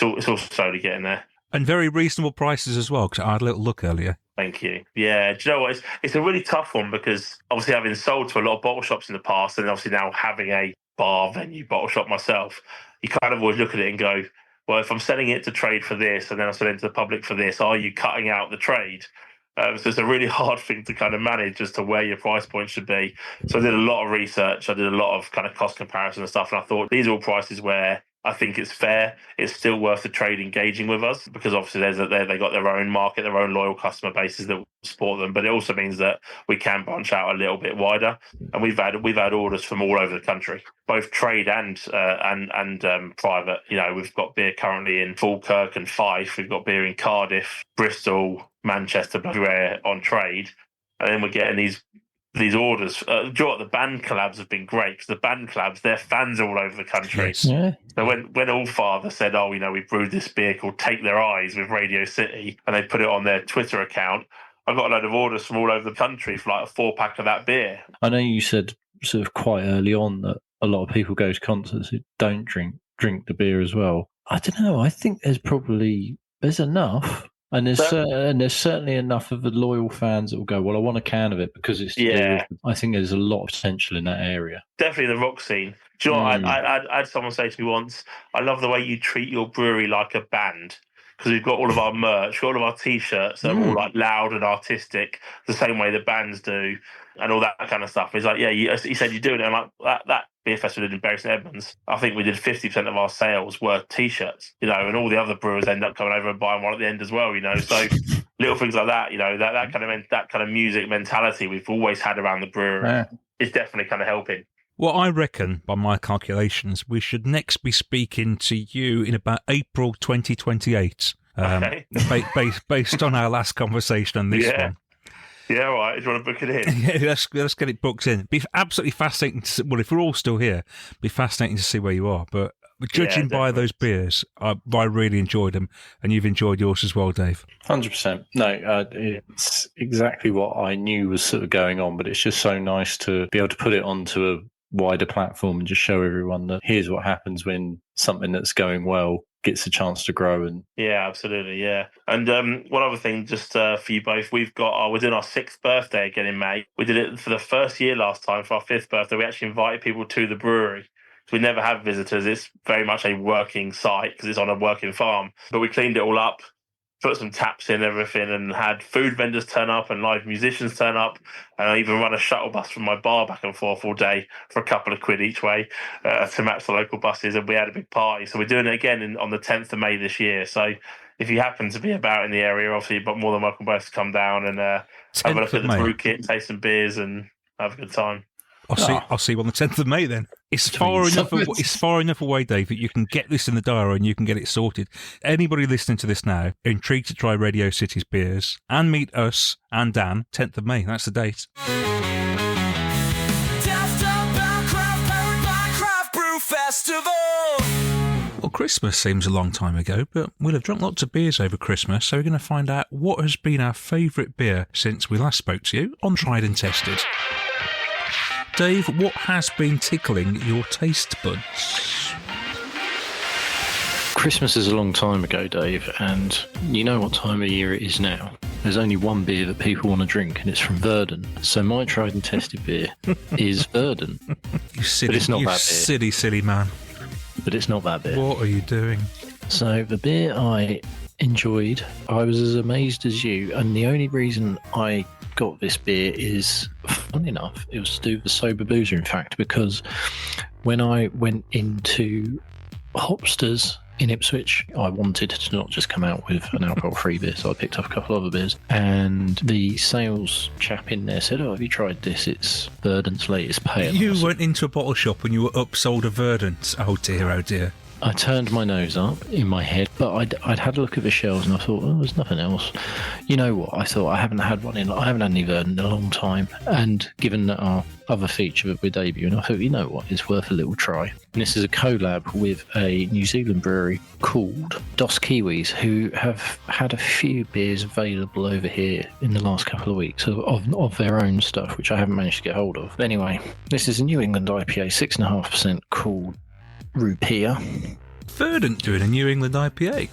it's all slowly getting there. And very reasonable prices as well, because I had a little look earlier. Thank you. Yeah, do you know what? It's a really tough one, because obviously having sold to a lot of bottle shops in the past, and obviously now having a bar venue bottle shop myself, you kind of always look at it and go, well, if I'm selling it to trade for this and then I'm selling it to the public for this, are you cutting out the trade? So it's a really hard thing to kind of manage as to where your price point should be. So I did a lot of research. I did a lot of kind of cost comparison and stuff. And I thought these are all prices where I think it's fair. It's still worth the trade engaging with us because obviously they got their own market, their own loyal customer bases that will support them. But it also means that we can branch out a little bit wider. And we've had orders from all over the country, both trade and private. You know, we've got beer currently in Falkirk and Fife. We've got beer in Cardiff, Bristol, Manchester, everywhere on trade. And then we're getting these orders. Do you know what? The band collabs have been great because the band collabs, their fans all over the country. Yes. Yeah. So when All Father said, "Oh, you know, we brewed this beer called Take Their Eyes with Radio City," and they put it on their Twitter account, I got a load of orders from all over the country for like a 4-pack of that beer. I know you said sort of quite early on that a lot of people go to concerts who don't drink the beer as well. I don't know. I think there's enough. And there's certainly enough of the loyal fans that will go, well, I want a can of it because it's I think there's a lot of potential in that area. Definitely the rock scene. Do you know what? I had someone say to me once, I love the way you treat your brewery like a band because we've got all of our merch, all of our T-shirts that are all like loud and artistic, the same way the bands do and all that kind of stuff. He's like, yeah, he said you're doing it. I'm like, that beer festival did in Bury St Edmunds, I think we did 50% of our sales were T-shirts, you know, and all the other brewers end up coming over and buying one at the end as well, you know. So little things like that, you know, that kind of music mentality we've always had around the brewery is definitely kind of helping. Well, I reckon, by my calculations, we should next be speaking to you in about April 2028, Okay. based on our last conversation on this one. Yeah, all right. Do you want to book it in? Yeah, let's get it booked in. Be absolutely fascinating to see, well, if we're all still here, be fascinating to see where you are. But judging by those beers, I really enjoyed them, and you've enjoyed yours as well, Dave. 100%. No, it's exactly what I knew was sort of going on, but it's just so nice to be able to put it onto a wider platform and just show everyone that here's what happens when something that's going well gets a chance to grow. And yeah, absolutely, yeah. And one other thing, just for you both, we're doing our 6th birthday again in May. We did it for the first year last time. For our 5th birthday, we actually invited people to the brewery. So we never have visitors. It's very much a working site because it's on a working farm. But we cleaned it all up, put some taps in everything, and had food vendors turn up and live musicians turn up. And I even run a shuttle bus from my bar back and forth all day for a couple of quid each way to match the local buses. And we had a big party. So we're doing it again on the 10th of May this year. So if you happen to be about in the area, obviously you're more than welcome both to come down and have a look at the brew kit, taste some beers and have a good time. I'll see you on the 10th of May then. It's far enough away, Dave, that you can get this in the diary and you can get it sorted. Anybody listening to this now, intrigued to try Radio City's beers and meet us and Dan, 10th of May. That's the date. Daftaboutcraft, powered by Craft Brew Festival. Well, Christmas seems a long time ago, but we'll have drunk lots of beers over Christmas, so we're going to find out what has been our favourite beer since we last spoke to you on Tried and Tested. Dave, what has been tickling your taste buds? Christmas is a long time ago, Dave, and you know what time of year it is now. There's only one beer that people want to drink, and it's from Verdon. So my tried and tested beer is Verdon. You silly, but it's not that beer. silly man. But it's not that beer. What are you doing? So the beer I enjoyed, I was as amazed as you, and the only reason I got this beer is, funny enough, it was to do with the Sober Boozer, in fact, because when I went into Hopsters in Ipswich, I wanted to not just come out with an alcohol-free beer, so I picked up a couple of other beers, and the sales chap in there said, "Oh, have you tried this? It's Verdon's latest pale." You went into a bottle shop and you were upsold a Verdant. Oh dear, oh dear. I turned my nose up in my head, but I'd had a look at the shelves and I thought, oh, there's nothing else. You know what? I thought I haven't had any Verdon in a long time. And given that our other feature that we're debuting, I thought, you know what? It's worth a little try. And this is a collab with a New Zealand brewery called Dos Kiwis, who have had a few beers available over here in the last couple of weeks of their own stuff, which I haven't managed to get hold of. But anyway, this is a New England IPA, 6.5% called Rupia. Verdant doing a New England IPA.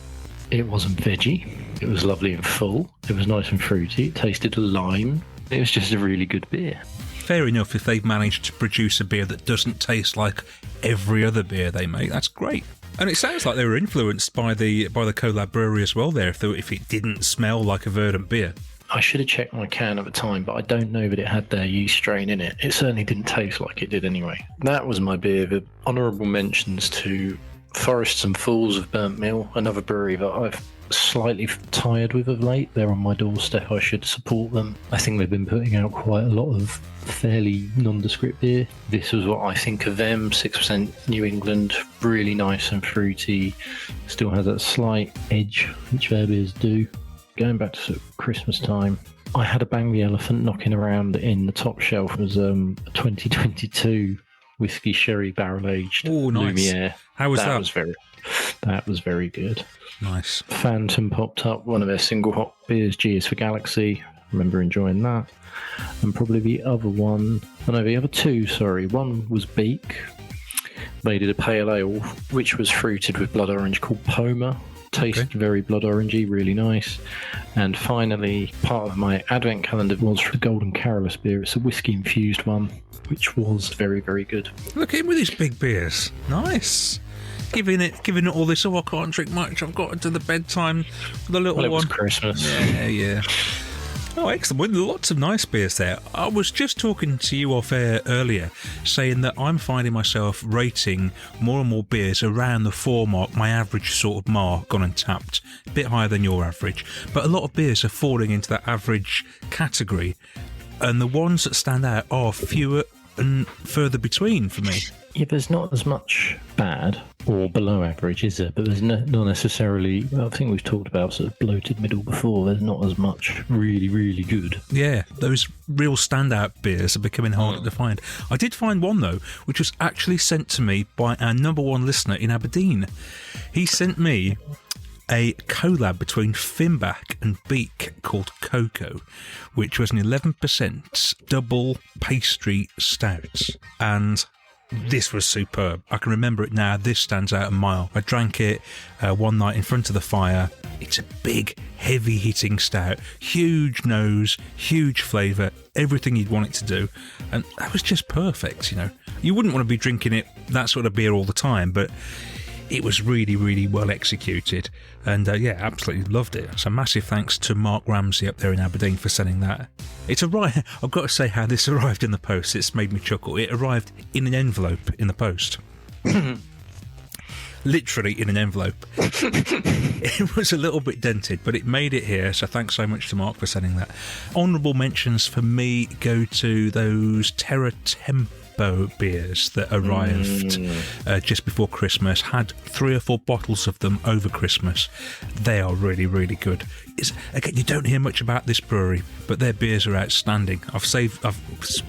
It wasn't veggie. It was lovely and full. It was nice and fruity. It tasted lime. It was just a really good beer. Fair enough if they've managed to produce a beer that doesn't taste like every other beer they make. That's great. And it sounds like they were influenced by the collab brewery as well there, if it didn't smell like a Verdant beer. I should have checked my can at the time, but I don't know that it had their yeast strain in it. It certainly didn't taste like it did anyway. That was my beer. The honourable mentions to Forests and Falls of Burnt Mill, another brewery that I've slightly tired with of late. They're on my doorstep. I should support them. I think they've been putting out quite a lot of fairly nondescript beer. This was what I think of them. 6% New England, really nice and fruity. Still has that slight edge, which their beers do. Going back to sort of Christmas time, I had a Bang the Elephant knocking around in the top shelf. It was a 2022 whiskey sherry barrel aged Lumiere. How was that? That was very good. Nice. Phantom popped up, one of their single hop beers, G is for Galaxy. Remember enjoying that. And probably the other one, the other two, sorry. One was Beak. They did a pale ale, which was fruited with blood orange called Poma. Tasted very blood orangey, really nice. And finally, part of my advent calendar was for Golden Carolus beer. It's a whiskey infused one, which was very, very good. Look at him with these big beers. Nice. Giving it all this, I can't drink much. I've got into the bedtime with the little one. It was Christmas. Yeah. Oh, excellent. Well, lots of nice beers there. I was just talking to you off air earlier, saying that I'm finding myself rating more and more beers around the 4 mark, my average sort of mark on Untapped, a bit higher than your average. But a lot of beers are falling into that average category, and the ones that stand out are fewer and further between for me. Yeah, there's not as much bad or below average, is there? But there's not necessarily, I think we've talked about sort of bloated middle before, there's not as much really, really good. Yeah, those real standout beers are becoming harder to find. I did find one, though, which was actually sent to me by our number one listener in Aberdeen. He sent me a collab between Finback and Beak called Cocoa, which was an 11% double pastry stout. And this was superb. I can remember it now. This stands out a mile. I drank it one night in front of the fire. It's a big, heavy-hitting stout. Huge nose, huge flavour, everything you'd want it to do. And that was just perfect, you know. You wouldn't want to be drinking that sort of beer all the time, but it was really, really well executed. And absolutely loved it. So massive thanks to Mark Ramsey up there in Aberdeen for sending that. It's arrived. I've got to say how this arrived in the post. It's made me chuckle. It arrived in an envelope in the post. Literally in an envelope. It was a little bit dented, but it made it here. So thanks so much to Mark for sending that. Honourable mentions for me go to those Terra Tempo beers that arrived just before Christmas. Had 3 or 4 bottles of them over Christmas. They are really, really good. Again, you don't hear much about this brewery, but their beers are outstanding. I've got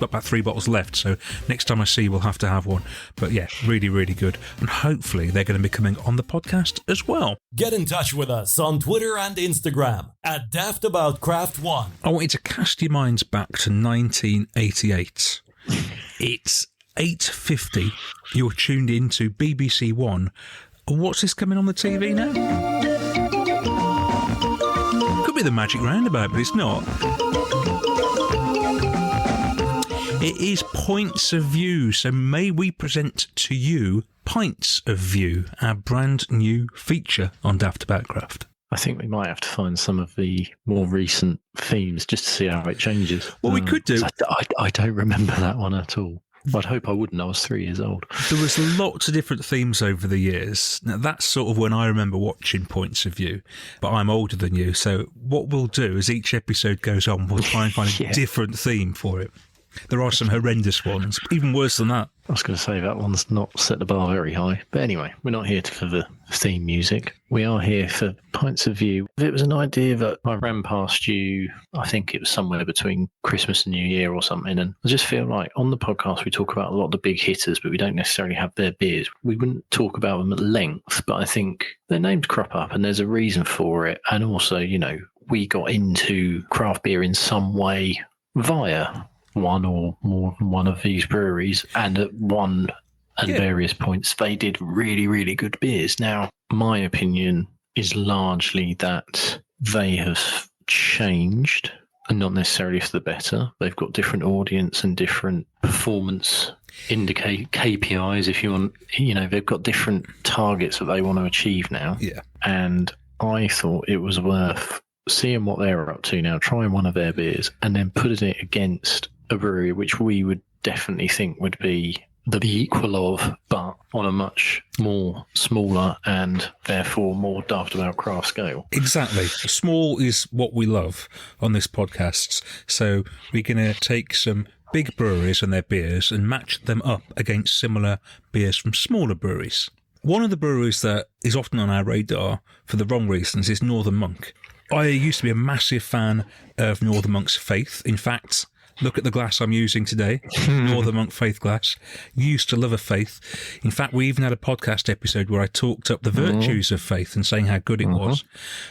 about 3 bottles left, so next time I see you, we'll have to have one. But yeah, really, really good. And hopefully they're going to be coming on the podcast as well. Get in touch with us on Twitter and Instagram at Daftaboutcraft1. I want you to cast your minds back to 1988. It's 8:50. You're tuned into BBC One. What's this coming on the TV now? Could be the Magic Roundabout, but it's not. It is Points of View. So may we present to you Pints of View, our brand new feature on Daftaboutcraft. I think we might have to find some of the more recent themes just to see how it changes. Well, we could do. I don't remember that one at all. I'd hope I wouldn't. I was 3 years old. There was lots of different themes over the years. Now, that's sort of when I remember watching Points of View, but I'm older than you. So what we'll do as each episode goes on, we'll try and find a different theme for it. There are some horrendous ones, even worse than that. I was going to say that one's not set the bar very high. But anyway, we're not here for the theme music. We are here for Pints of View. It was an idea that I ran past you, I think it was somewhere between Christmas and New Year or something. And I just feel like on the podcast, we talk about a lot of the big hitters, but we don't necessarily have their beers. We wouldn't talk about them at length, but I think their names crop up and there's a reason for it. And also, you know, we got into craft beer in some way via one or more than one of these breweries, and at one and various points they did really, really good beers. Now, my opinion is largely that they have changed, and not necessarily for the better. They've got different audience and different performance KPIs, if you want. You know, they've got different targets that they want to achieve now. Yeah. And I thought it was worth seeing what they're up to now, trying one of their beers, and then putting it against a brewery which we would definitely think would be the equal of, but on a much more smaller and therefore more Daft About Craft scale. Exactly. Small is what we love on this podcast. So we're going to take some big breweries and their beers and match them up against similar beers from smaller breweries. One of the breweries that is often on our radar for the wrong reasons is Northern Monk. I used to be a massive fan of Northern Monk's Faith. In fact, look at the glass I'm using today, Northern Monk Faith glass. Used to love a Faith. In fact, we even had a podcast episode where I talked up the virtues of Faith and saying how good it was,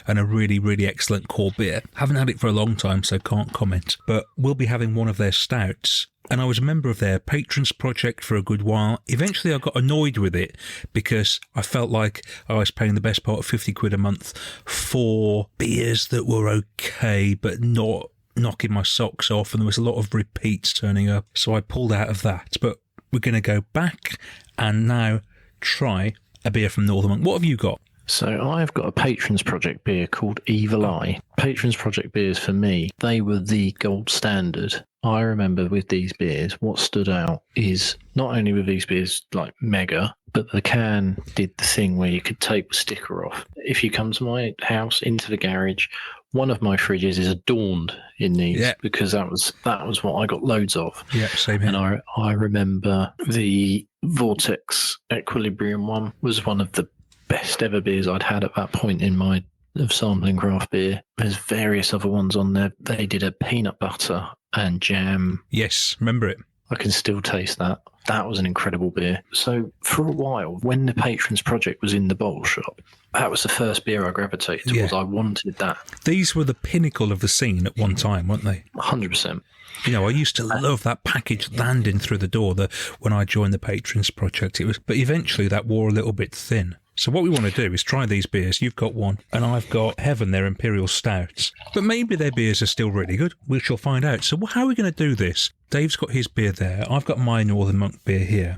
and a really, really excellent core beer. Haven't had it for a long time, so can't comment. But we'll be having one of their stouts. And I was a member of their patrons project for a good while. Eventually, I got annoyed with it because I felt like I was paying the best part of 50 quid a month for beers that were okay, but not knocking my socks off, and there was a lot of repeats turning up. So I pulled out of that. But we're going to go back and now try a beer from Northern Monk. What have you got? So I've got a Patrons Project beer called Evil Eye. Patrons Project beers, for me, they were the gold standard. I remember with these beers, what stood out is not only were these beers like mega, but the can did the thing where you could take the sticker off. If you come to my house, into the garage, one of my fridges is adorned in these because that was what I got loads of. Yeah, same here. And I remember the Vortex Equilibrium one was one of the best ever beers I'd had at that point in my of sampling craft beer. There's various other ones on there. They did a peanut butter and jam. Yes, remember it. I can still taste that. That was an incredible beer. So for a while, when the Patrons Project was in the bottle shop, that was the first beer I gravitated towards. I wanted that. These were the pinnacle of the scene at one time, weren't they? 100%. You know, I used to love that package landing through the door when I joined the Patrons Project. But eventually that wore a little bit thin. So what we want to do is try these beers. You've got one, and I've got Heaven, their Imperial Stouts. But maybe their beers are still really good. We shall find out. So how are we going to do this? Dave's got his beer there. I've got my Northern Monk beer here.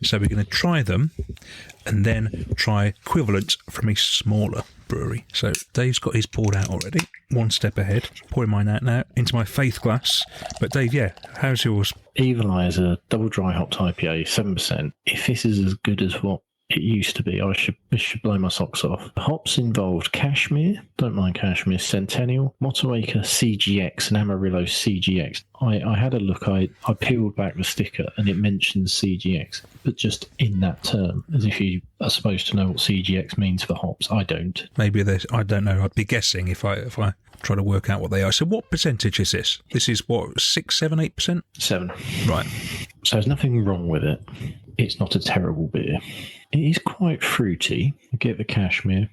So we're going to try them and then try equivalent from a smaller brewery. So Dave's got his poured out already. One step ahead. Pouring mine out now into my Faith glass. But Dave, how's yours? Evil Eye is a double dry hopped IPA, 7%. If this is as good as what it used to be, I should blow my socks off. Hops involved Cashmere, don't mind Cashmere, Centennial, Motueka CGX, and Amarillo CGX. I had a look, I peeled back the sticker and it mentions CGX, but just in that term, as if you are supposed to know what CGX means for hops. I don't. Maybe I don't know. I'd be guessing if I try to work out what they are. So what percentage is this? This is what, 6, 7, 8%? 7. Right. So there's nothing wrong with it. It's not a terrible beer. It is quite fruity. I get the Cashmere.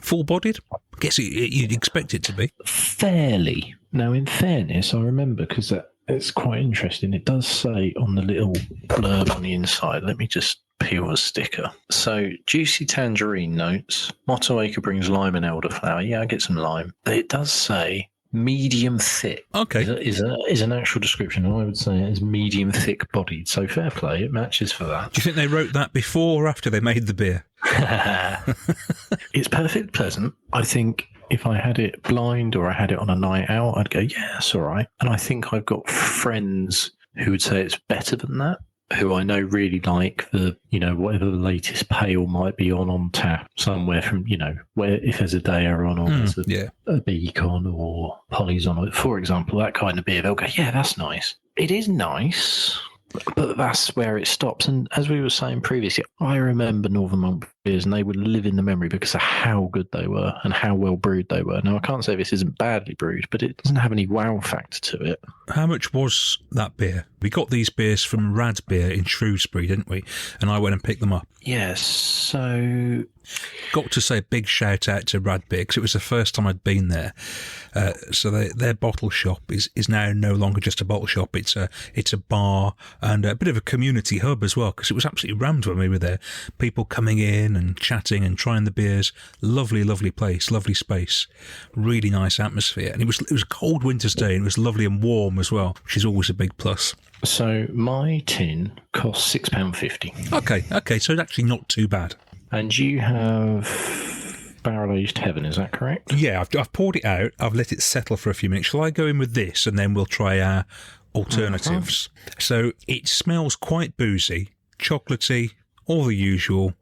Full-bodied? I guess you'd expect it to be. Fairly. Now, in fairness, I remember, because it's quite interesting, it does say on the little blurb on the inside, let me just peel the sticker. So, juicy tangerine notes. Motueka brings lime and elderflower. Yeah, I get some lime. But it does say medium thick. Okay. Is an actual description. I would say it is medium thick bodied. So fair play, it matches for that. Do you think they wrote that before or after they made the beer? It's perfectly pleasant. I think if I had it blind or I had it on a night out, I'd go, yeah, that's all right. And I think I've got friends who would say it's better than that, who I know really like the, whatever the latest pale might be on tap somewhere from, where if there's a Daya on or there's a Beacon or Polly's on it, for example, that kind of beer, they'll go, yeah, that's nice. It is nice, but that's where it stops. And as we were saying previously, I remember Northern Monk beers and they would live in the memory because of how good they were and how well brewed they were. Now, I can't say this isn't badly brewed, but it doesn't have any wow factor to it. How much was that beer? We got these beers from Rad Beer in Shrewsbury, didn't we? And I went and picked them up. Yes, so... Got to say a big shout out to Rad Beer because it was the first time I'd been there. So their bottle shop is now no longer just a bottle shop. It's a bar and a bit of a community hub as well, because it was absolutely rammed when we were there. People coming in and chatting and trying the beers. Lovely, lovely place, lovely space, really nice atmosphere. And it was a cold winter's day and it was lovely and warm as well, which is always a big plus. So my tin costs £6.50. Okay, so it's actually not too bad. And you have barrel-aged Heaven, is that correct? Yeah, I've poured it out. I've let it settle for a few minutes. Shall I go in with this and then we'll try our alternatives? So it smells quite boozy, chocolatey, all the usual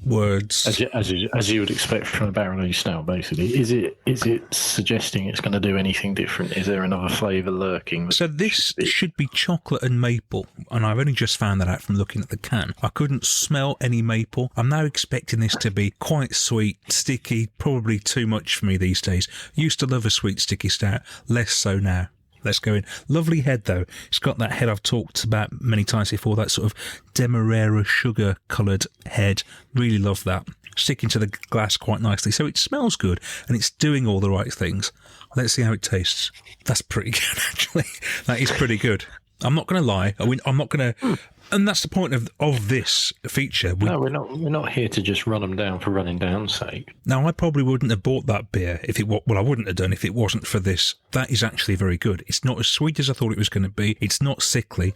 words. As you would expect from a barrel-aged stout, basically. Is it suggesting it's going to do anything different? Is there another flavour lurking? So this should be chocolate and maple, and I've only just found that out from looking at the can. I couldn't smell any maple. I'm now expecting this to be quite sweet, sticky, probably too much for me these days. Used to love a sweet, sticky stout, less so now. Let's go in. Lovely head, though. It's got that head I've talked about many times before, that sort of Demerara sugar-coloured head. Really love that. Sticking to the glass quite nicely. So it smells good, and it's doing all the right things. Let's see how it tastes. That's pretty good, actually. That is pretty good. I'm not going to lie. I'm not going to... And that's the point of this feature. No, we're not here to just run them down for running down's sake. Now, I probably wouldn't have bought that beer if it... Well, I wouldn't have done if it wasn't for this. That is actually very good. It's not as sweet as I thought it was going to be. It's not sickly.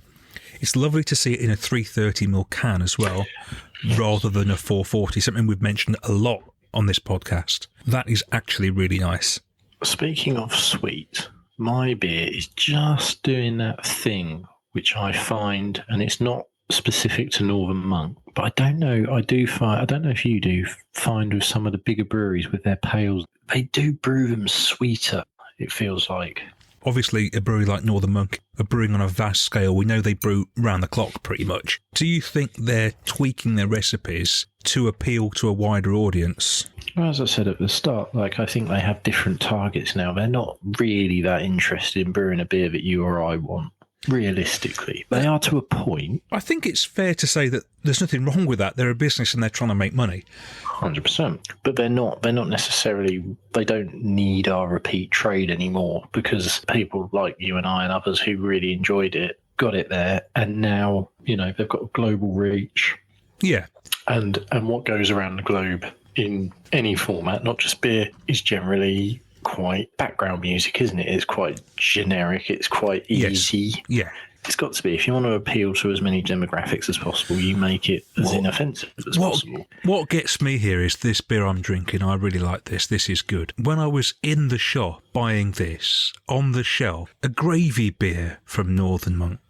It's lovely to see it in a 330ml can as well, rather than a 440, something we've mentioned a lot on this podcast. That is actually really nice. Speaking of sweet, my beer is just doing that thing which I find, and it's not specific to Northern Monk, but I don't know. I don't know if you do find with some of the bigger breweries with their pales, they do brew them sweeter. It feels like. Obviously, a brewery like Northern Monk are brewing on a vast scale. We know they brew round the clock pretty much. Do you think they're tweaking their recipes to appeal to a wider audience? Well, as I said at the start, I think they have different targets now. They're not really that interested in brewing a beer that you or I want. Realistically, they are to a point. I think it's fair to say that there's nothing wrong with that. They're a business and they're trying to make money. 100%. But they're not necessarily, they don't need our repeat trade anymore, because people like you and I and others who really enjoyed it got it there, and now, they've got a global reach. Yeah. And what goes around the globe in any format, not just beer, is generally quite background music, isn't it? It's quite generic. It's quite easy. Yes. Yeah. It's got to be. If you want to appeal to as many demographics as possible, you make it as inoffensive as possible. What gets me here is this beer I'm drinking. I really like this. This is good. When I was in the shop buying this, on the shelf, a gravy beer from Northern Monk.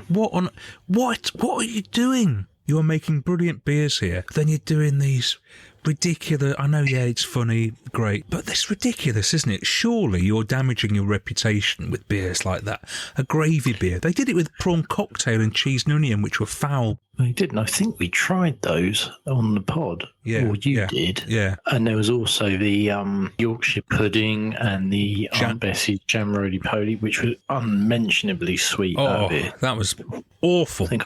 What are you doing? You're making brilliant beers here. Then you're doing these ridiculous... I know, yeah, it's funny, great, but that's ridiculous, isn't it? Surely you're damaging your reputation with beers like that. A gravy beer. They did it with prawn cocktail and cheese nunium, which were foul. They didn't. I think we tried those on the pod. Yeah. Or you did. Yeah. And there was also the Yorkshire pudding and the Aunt Bessie's jam roly-poly, which was unmentionably sweet. Oh, that was awful. I think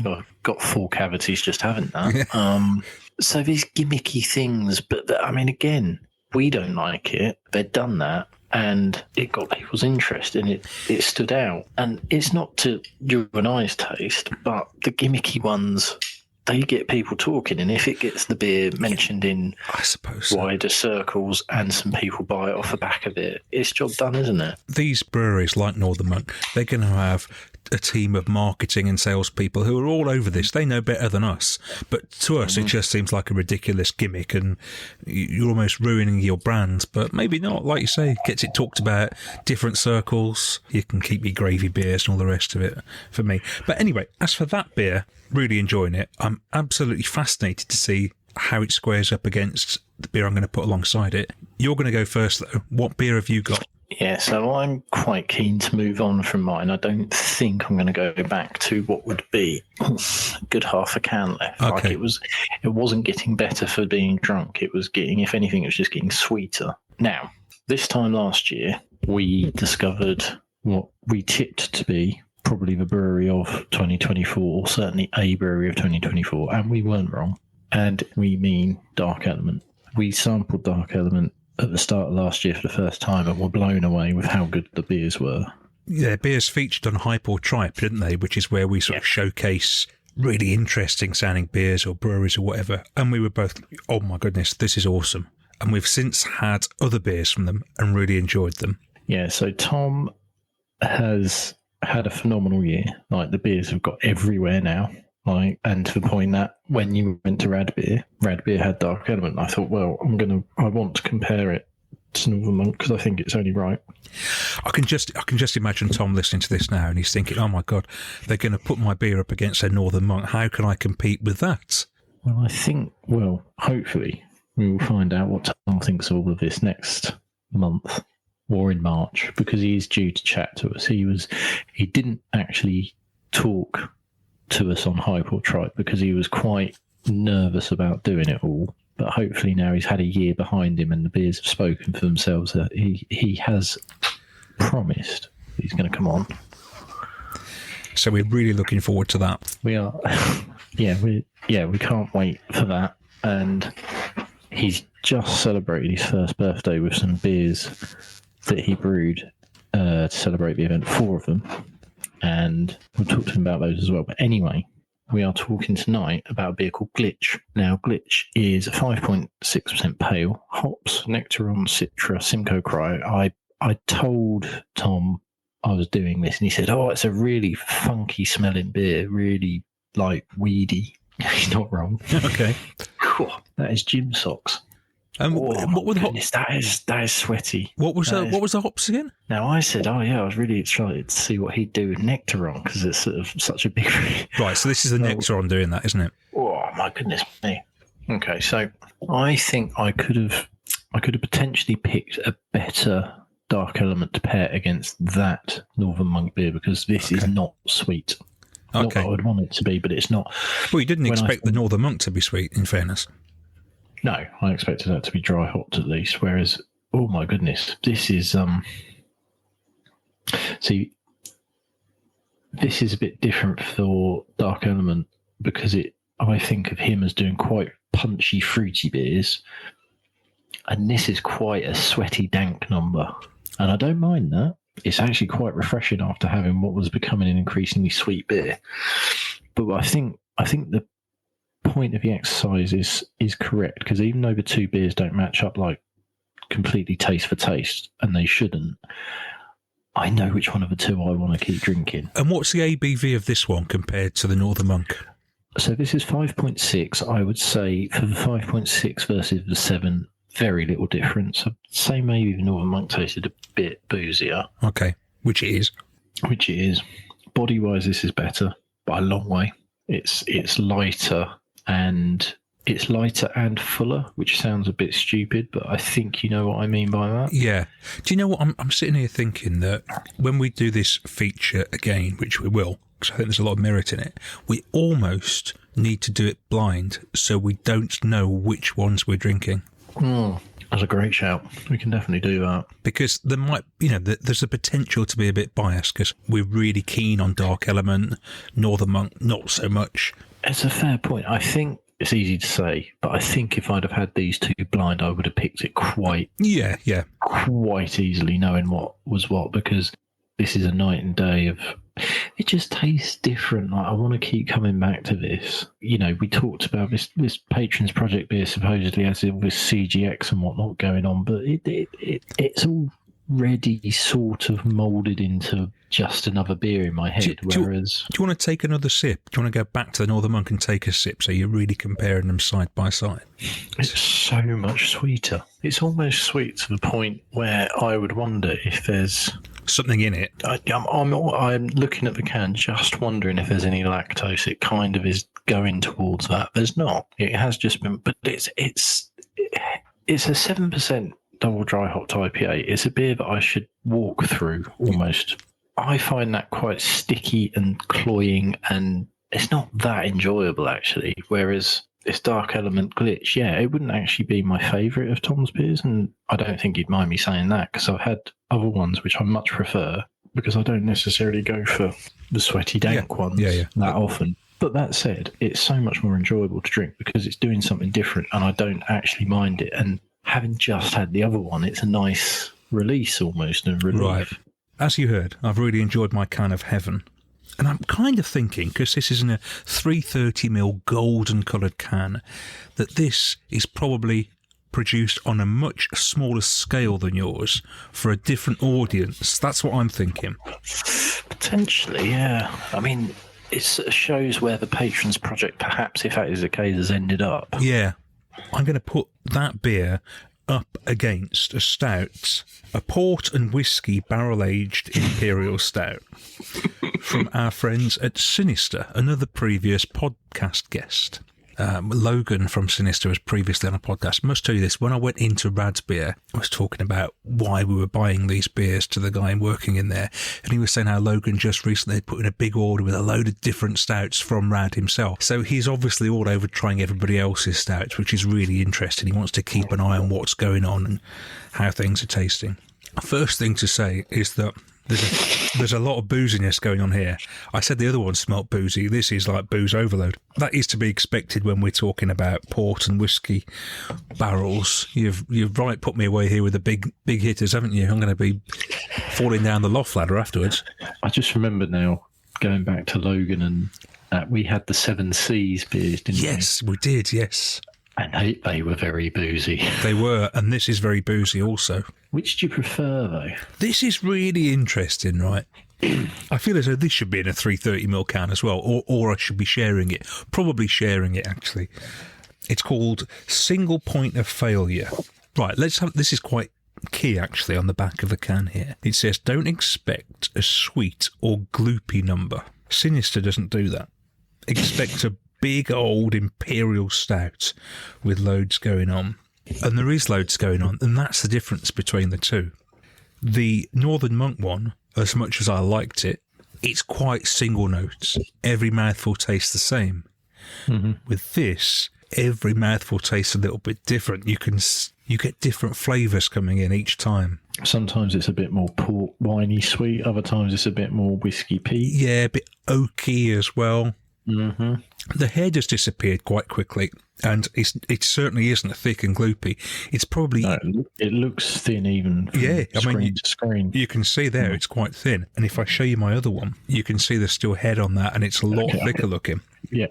I've got 4 cavities just having that. So these gimmicky things, but again, we don't like it. They've done that, and it got people's interest, and it stood out. And it's not to you and I's taste, but the gimmicky ones, they get people talking, and if it gets the beer mentioned in, I suppose, so, wider circles, and some people buy it off the back of it, it's job done, isn't it? These breweries like Northern Monk, they're going to have a team of marketing and salespeople who are all over this. They know better than us. But to us, it just seems like a ridiculous gimmick, and you're almost ruining your brand. But maybe not. Like you say, gets it talked about, different circles. You can keep your gravy beers and all the rest of it for me. But anyway, as for that beer, really enjoying it. I'm absolutely fascinated to see how it squares up against the beer I'm going to put alongside it. You're going to go first, though. What beer have you got? Yeah, so I'm quite keen to move on from mine. I don't think I'm going to go back to what would be a good half a can left. Okay. It wasn't getting better for being drunk. It was getting, if anything, it was just getting sweeter. Now, this time last year, we discovered what we tipped to be probably the brewery of 2024, or certainly a brewery of 2024, and we weren't wrong. And we mean Dark Element. We sampled Dark Element at the start of last year for the first time, and were blown away with how good the beers were. Yeah, beers featured on Hype or Tripe, didn't they? Which is where we sort of showcase really interesting sounding beers or breweries or whatever. And we were both, oh my goodness, this is awesome. And we've since had other beers from them and really enjoyed them. Yeah, so Tom has had a phenomenal year. The beers have got everywhere now. And to the point that when you went to Rad Beer had Dark Element. I thought, well, I want to compare it to Northern Monk because I think it's only right. I can just imagine Tom listening to this now, and he's thinking, "Oh my God, they're going to put my beer up against a Northern Monk. How can I compete with that?" Well, hopefully we will find out what Tom thinks of all of this next month or in March, because he is due to chat to us. He didn't actually talk to us on Hype or Tripe because he was quite nervous about doing it all. But hopefully now he's had a year behind him and the beers have spoken for themselves. That he has promised he's going to come on. So we're really looking forward to that. We are. We can't wait for that. And he's just celebrated his first birthday with some beers that he brewed to celebrate the event, 4 of them. And we'll talk to him about those as well. But anyway, we are talking tonight about a beer called Glitch. Now, Glitch is 5.6% pale, hops, Nectaron, Citra, Simcoe Cryo. I told Tom I was doing this, and he said, "Oh, it's a really funky smelling beer, really like weedy." He's not wrong. Okay. That is gym socks. What were the hops? That is sweaty. What was the hops again? Now I said, I was really excited to see what he'd do with Nectaron because it's sort of such a big. Right, so this is the Nectaron doing that, isn't it? Oh my goodness me. Okay, so I think I could have potentially picked a better Dark Element to pair against that Northern Monk beer because this is not sweet. Okay. Not that I would want it to be, but it's not. Well, you didn't expect the Northern Monk to be sweet, in fairness. No, I expected that to be dry hopped at least. Whereas, oh my goodness, this is see, this is a bit different for Dark Element because I think of him as doing quite punchy, fruity beers, and this is quite a sweaty, dank number, and I don't mind that. It's actually quite refreshing after having what was becoming an increasingly sweet beer. But I think the point of the exercise is correct because even though the 2 beers don't match up like completely taste for taste, and they shouldn't, I know which one of the 2 I want to keep drinking. And what's the ABV of this one compared to the Northern Monk? So this is 5.6. I would say for the 5.6 versus the 7, very little difference. I'd say maybe the Northern Monk tasted a bit boozier. Okay, which it is. Body-wise, this is better by a long way. It's lighter and fuller, which sounds a bit stupid, but I think you know what I mean by that. Yeah. Do you know what? I'm sitting here thinking that when we do this feature again, which we will, because I think there's a lot of merit in it, we almost need to do it blind so we don't know which ones we're drinking. That's a great shout. We can definitely do that. Because there might, there's a potential to be a bit biased because we're really keen on Dark Element, Northern Monk, not so much. It's a fair point. I think it's easy to say, but I think if I'd have had these 2 blind, I would have picked it quite easily, knowing what was what, because this is a night and day of. It just tastes different. Like, I want to keep coming back to this. We talked about this Patrons Project beer supposedly has all this CGX and whatnot going on, but it's already sort of moulded into just another beer in my head. Do you want to take another sip? Do you want to go back to the Northern Monk and take a sip so you're really comparing them side by side? It's so much sweeter. It's almost sweet to the point where I would wonder if there's something in it. I'm looking at the can, just wondering if there's any lactose. It kind of is going towards that. There's not. It has just been, but it's a 7% double dry hopped IPA. It's a beer that I should walk through almost. I find that quite sticky and cloying, and it's not that enjoyable actually. Whereas this Dark Element Glitch, it wouldn't actually be my favourite of Tom's beers, and I don't think he'd mind me saying that because I've had other ones which I much prefer because I don't necessarily go for the sweaty dank ones that often. But that said, it's so much more enjoyable to drink because it's doing something different and I don't actually mind it. And having just had the other one, it's a nice release almost and relief. Right. As you heard, I've really enjoyed my can of heaven. And I'm kind of thinking, because this is in a 330ml golden coloured can, that this is probably produced on a much smaller scale than yours for a different audience. That's what I'm thinking. Potentially, yeah. I mean, it shows where the Patrons Project, perhaps if that is the case, has ended up. Yeah. I'm going to put that beer up against a stout, a port and whiskey barrel-aged imperial stout from our friends at Sinister, another previous podcast guest. Logan from Sinister was previously on a podcast. I must tell you this, when I went into Rad's Beer, I was talking about why we were buying these beers to the guy working in there, and he was saying how Logan just recently had put in a big order with a load of different stouts from Rad himself. So he's obviously all over trying everybody else's stouts, which is really interesting. He wants to keep an eye on what's going on and how things are tasting. First thing to say is that there's a lot of booziness going on here. I said the other one smelt boozy. This is like booze overload. That is to be expected when we're talking about port and whiskey barrels. You've right put me away here with the big hitters, haven't you? I'm going to be falling down the loft ladder afterwards. I just remember now going back to Logan and we had the 7 Seas beers, didn't we? Yes, we did. Yes, and they were very boozy. They were, and this is very boozy also. Which do you prefer, though? This is really interesting, right? I feel as though this should be in a 330ml can as well, or I should be sharing it. Probably sharing it, actually. It's called Single Point of Failure. Right, this is quite key, actually, on the back of the can here. It says, don't expect a sweet or gloopy number. Sinister doesn't do that. Expect a big old imperial stout with loads going on. And there is loads going on, and that's the difference between the two. The Northern Monk one, as much as I liked it, it's quite single notes. Every mouthful tastes the same. Mm-hmm. With this, every mouthful tastes a little bit different. You get different flavours coming in each time. Sometimes it's a bit more port winey sweet. Other times it's a bit more whiskey peat. Yeah, a bit oaky as well. Mm-hmm. The head has disappeared quite quickly, and it certainly isn't thick and gloopy. It's probably... No, it looks thin even from screen to screen. You can see there it's quite thin. And if I show you my other one, you can see there's still head on that, and it's a lot thicker looking. Yeah.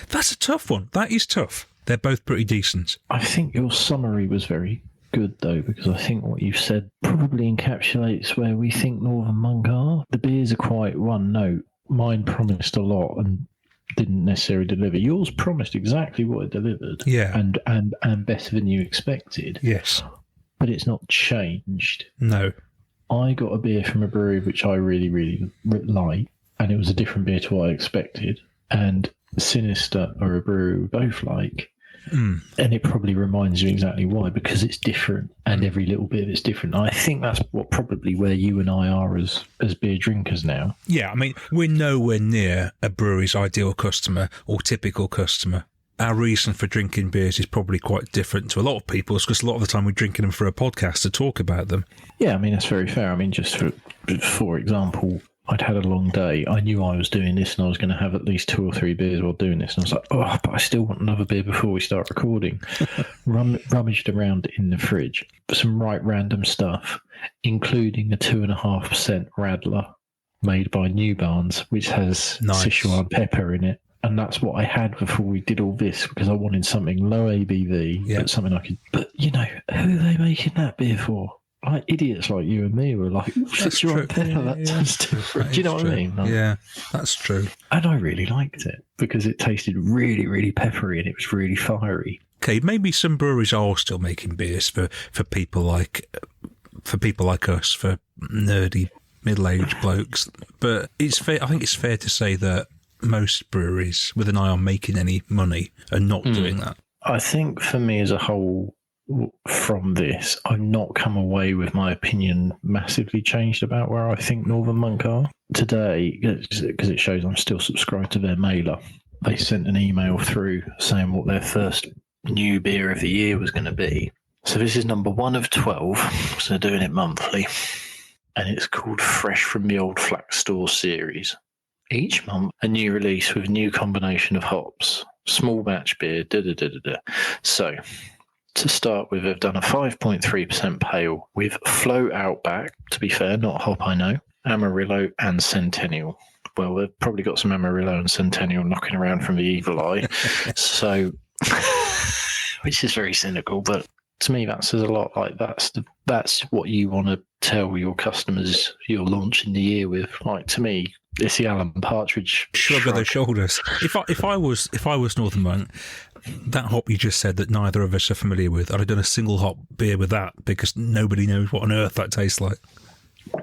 That's a tough one. That is tough. They're both pretty decent. I think your summary was very good, though, because I think what you've said probably encapsulates where we think Northern Monk are. The beers are quite one note. Mine promised a lot and didn't necessarily deliver. Yours promised exactly what it delivered. Yeah. And better than you expected. Yes. But it's not changed. No. I got a beer from a brewery which I really, really like, and it was a different beer to what I expected. And Sinister are a brewery we both like. And it probably reminds you exactly why, because it's different and every little bit of it's different. I think that's probably where you and I are as beer drinkers now. Yeah, I mean, we're nowhere near a brewery's ideal customer or typical customer. Our reason for drinking beers is probably quite different to a lot of people's, because a lot of the time we're drinking them for a podcast to talk about them. Yeah, I mean, that's very fair. I mean, just for example, I'd had a long day. I knew I was doing this and I was going to have at least 2 or 3 beers while doing this. And I was like, but I still want another beer before we start recording. Rummaged around in the fridge for some right random stuff, including a 2.5% Radler made by New Barnes, which has Sichuan pepper in it. And that's what I had before we did all this, because I wanted something low ABV, but something I could... But, you know, who are they making that beer for? Like idiots like you and me were like, that's true. That's different. Do you know what I mean? Like, yeah, that's true. And I really liked it because it tasted really, really peppery and it was really fiery. Okay, maybe some breweries are still making beers for people like us, for nerdy middle-aged blokes. But it's fair. I think it's fair to say that most breweries, with an eye on making any money, are not doing that. I think for me as a whole, from this, I've not come away with my opinion massively changed about where I think Northern Monk are. Today, because it shows I'm still subscribed to their mailer, they sent an email through saying what their first new beer of the year was going to be. So this is number 1 of 12, so they're doing it monthly, and it's called Fresh from the Old Flax Store series. Each month, a new release with a new combination of hops, small batch beer, So, to start with, they've done a 5.3% pale with Flow Outback, to be fair, not hop, I know, Amarillo and Centennial. Well, they've probably got some Amarillo and Centennial knocking around from the evil eye. So, which is very cynical, but to me that says a lot. Like that's what you want to tell your customers you're launching the year with. Like, to me, it's the Alan Partridge shrug of the shoulders. If I was Northern Monk, That hop you just said that neither of us are familiar with, I'd have done a single hop beer with that because nobody knows what on earth that tastes like.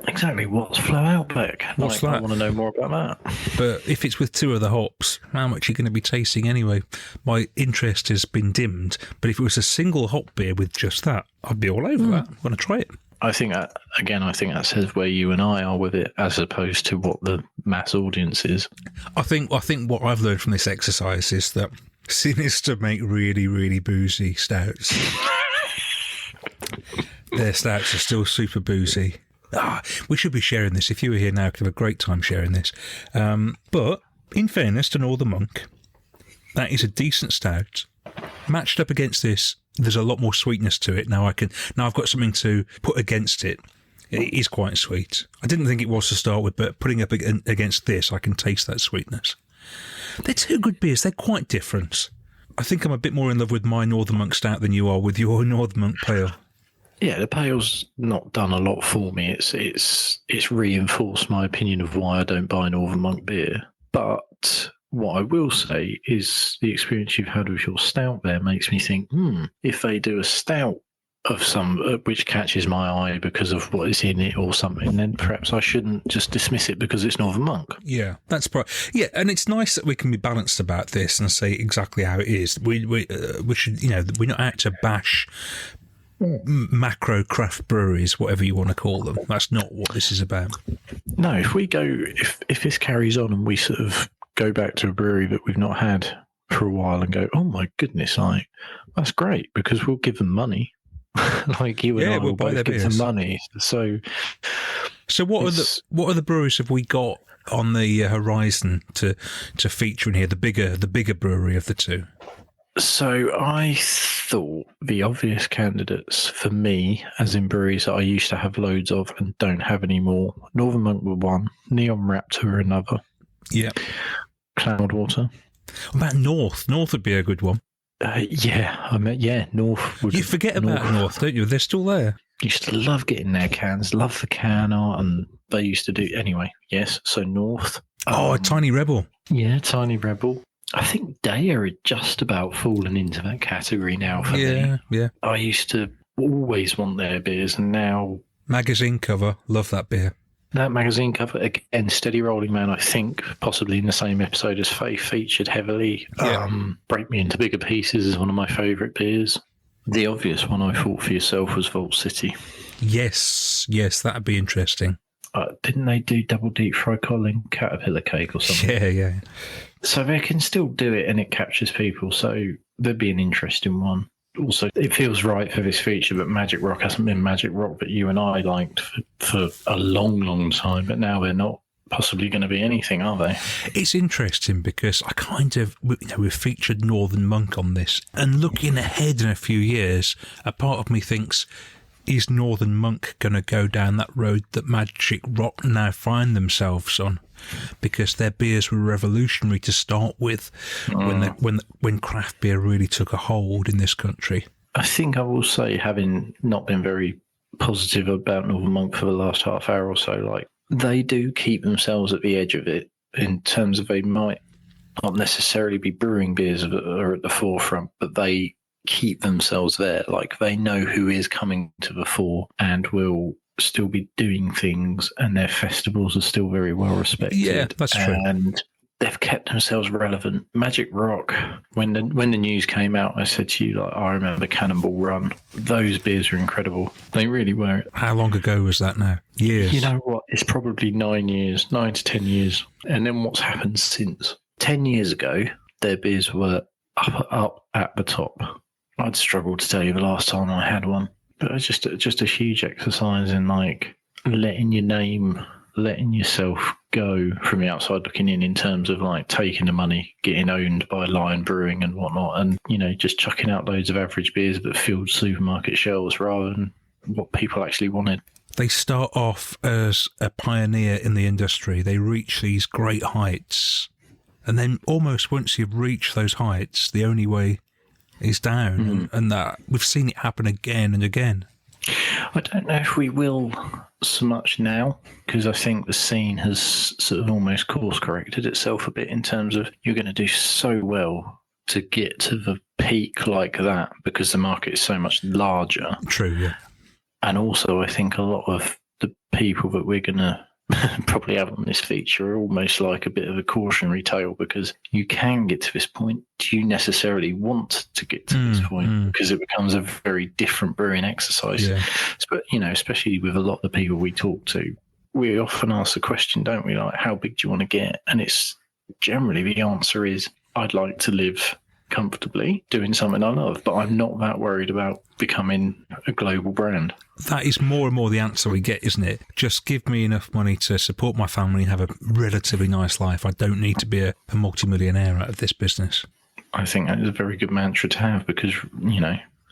Exactly. What's Flow Outback? What's I that? want to know more about that. But if it's with two other hops, how much are you going to be tasting anyway? My interest has been dimmed. But if it was a single hop beer with just that, I'd be all over that. I want to try it. I think that says where you and I are with it, as opposed to what the mass audience is. I think what I've learned from this exercise is that Sinister make really, really boozy stouts. Their stouts are still super boozy. We should be sharing this. If you were here now, could have a great time sharing this. But in fairness to Northern Monk, that is a decent stout. Matched up against this, there's a lot more sweetness to it. Now I've got something to put against it. It is quite sweet. I didn't think it was to start with, but putting up against this, I can taste that sweetness. They're two good beers. They're quite different. I think I'm a bit more in love with my Northern Monk stout than you are with your Northern Monk pale. Yeah, the pale's not done a lot for me. It's reinforced my opinion of why I don't buy Northern Monk beer. But what I will say is the experience you've had with your stout there makes me think, if they do a stout of some which catches my eye because of what is in it or something, then perhaps I shouldn't just dismiss it because it's Northern Monk. Yeah, that's yeah, and it's nice that we can be balanced about this and say exactly how it is. We should, we're not out to bash macro craft breweries, whatever you want to call them. That's not what this is about. No, if this carries on and we sort of go back to a brewery that we've not had for a while and go, oh my goodness, that's great because we'll give them money. Like you and I will both give them money. So what are the breweries have we got on the horizon to feature in here? The bigger brewery of the two. So I thought the obvious candidates for me, as in breweries that I used to have loads of and don't have anymore, Northern Monk were one, Neon Raptor were another. Yeah. Cloudwater. What about North? North would be a good one. North would. You forget about North, don't you? They're still there. Used to love getting their cans, love the can art, and they used to do anyway. Yes, so North. Tiny Rebel. Yeah, Tiny Rebel. I think Daya had just about fallen into that category now for me. Yeah. I used to always want their beers, and now magazine cover, love that beer. That magazine cover, again, Steady Rolling Man, I think, possibly in the same episode as Faith, featured heavily. Yeah. Break Me Into Bigger Pieces is one of my favourite beers. The obvious one I thought for yourself was Vault City. Yes, that'd be interesting. Didn't they do Double Deep Fry Colling, Caterpillar Cake or something? Yeah. So they can still do it and it captures people, so there'd be an interesting one. Also, it feels right for this feature, but Magic Rock hasn't been Magic Rock that you and I liked for a long, long time, but now they're not possibly going to be anything, are they? It's interesting because we've featured Northern Monk on this, and looking ahead in a few years, a part of me thinks, is Northern Monk going to go down that road that Magic Rock now find themselves on? Because their beers were revolutionary to start with when craft beer really took a hold in this country. I think I will say, having not been very positive about Northern Monk for the last half hour or so, like they do keep themselves at the edge of it in terms of they might not necessarily be brewing beers that are at the forefront, but they keep themselves there. Like they know who is coming to the fore and will still be doing things, and their festivals are still very well respected. Yeah, that's true. And they've kept themselves relevant. Magic Rock, when the news came out, I said to you, like, I remember Cannonball Run. Those beers were incredible. They really were. How long ago was that now? Years. You know what? It's probably 9 to 10 years. And then what's happened since? 10 years ago, their beers were up at the top. I'd struggle to tell you the last time I had one. But it's just a huge exercise in like letting yourself go from the outside looking in terms of like taking the money, getting owned by Lion Brewing and whatnot, and just chucking out loads of average beers that filled supermarket shelves rather than what people actually wanted. They start off as a pioneer in the industry. They reach these great heights, and then almost once you've reached those heights, the only way is down, and that we've seen it happen again and again. I don't know if we will so much now, because I think the scene has sort of almost course corrected itself a bit in terms of you're going to do so well to get to the peak like that because the market is so much larger. True, yeah. And also, I think a lot of the people that we're going to probably have on this feature are almost like a bit of a cautionary tale, because you can get to this point. Do you necessarily want to get to this point? Because it becomes a very different brewing exercise. Yeah. But, especially with a lot of the people we talk to, we often ask the question, don't we? Like, how big do you want to get? And it's generally the answer is, I'd like to live comfortably doing something I love, but I'm not that worried about becoming a global brand. That is more and more the answer we get, isn't it? Just give me enough money to support my family and have a relatively nice life. I don't need to be a multimillionaire out of this business. I think that is a very good mantra to have, because,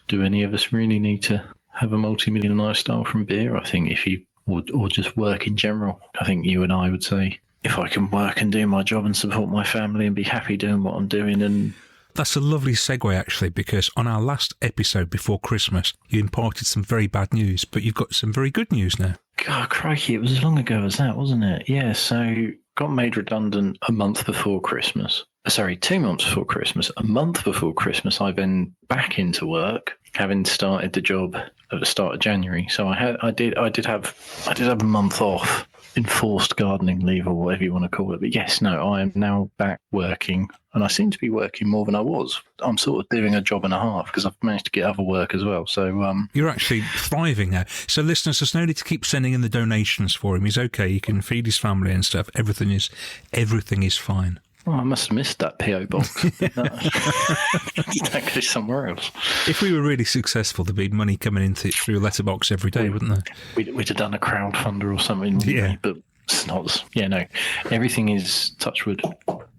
do any of us really need to have a multi-million lifestyle from beer? I think if you, or just work in general, I think you and I would say, if I can work and do my job and support my family and be happy doing what I'm doing. And that's a lovely segue, actually, because on our last episode before Christmas, you imparted some very bad news, but you've got some very good news now. God, crikey, it was as long ago as that, wasn't it? Yeah, so got made redundant a month before Christmas. Sorry, 2 months before Christmas. A month before Christmas, I then back into work, having started the job at the start of January. So I did have a month off, enforced gardening leave, or whatever you want to call it. But yes, no, I am now back working, and I seem to be working more than I was. I'm sort of doing a job and a half because I've managed to get other work as well. So you're actually thriving now. So listeners, there's no need to keep sending in the donations for him. He's okay. He can feed his family and stuff. Everything is fine. Oh, I must have missed that PO box. That goes somewhere else. If we were really successful, there'd be money coming in through a letterbox every day, wouldn't there? We'd have done a crowdfunder or something. Yeah. But it's not. Yeah, no. Everything is, touch wood,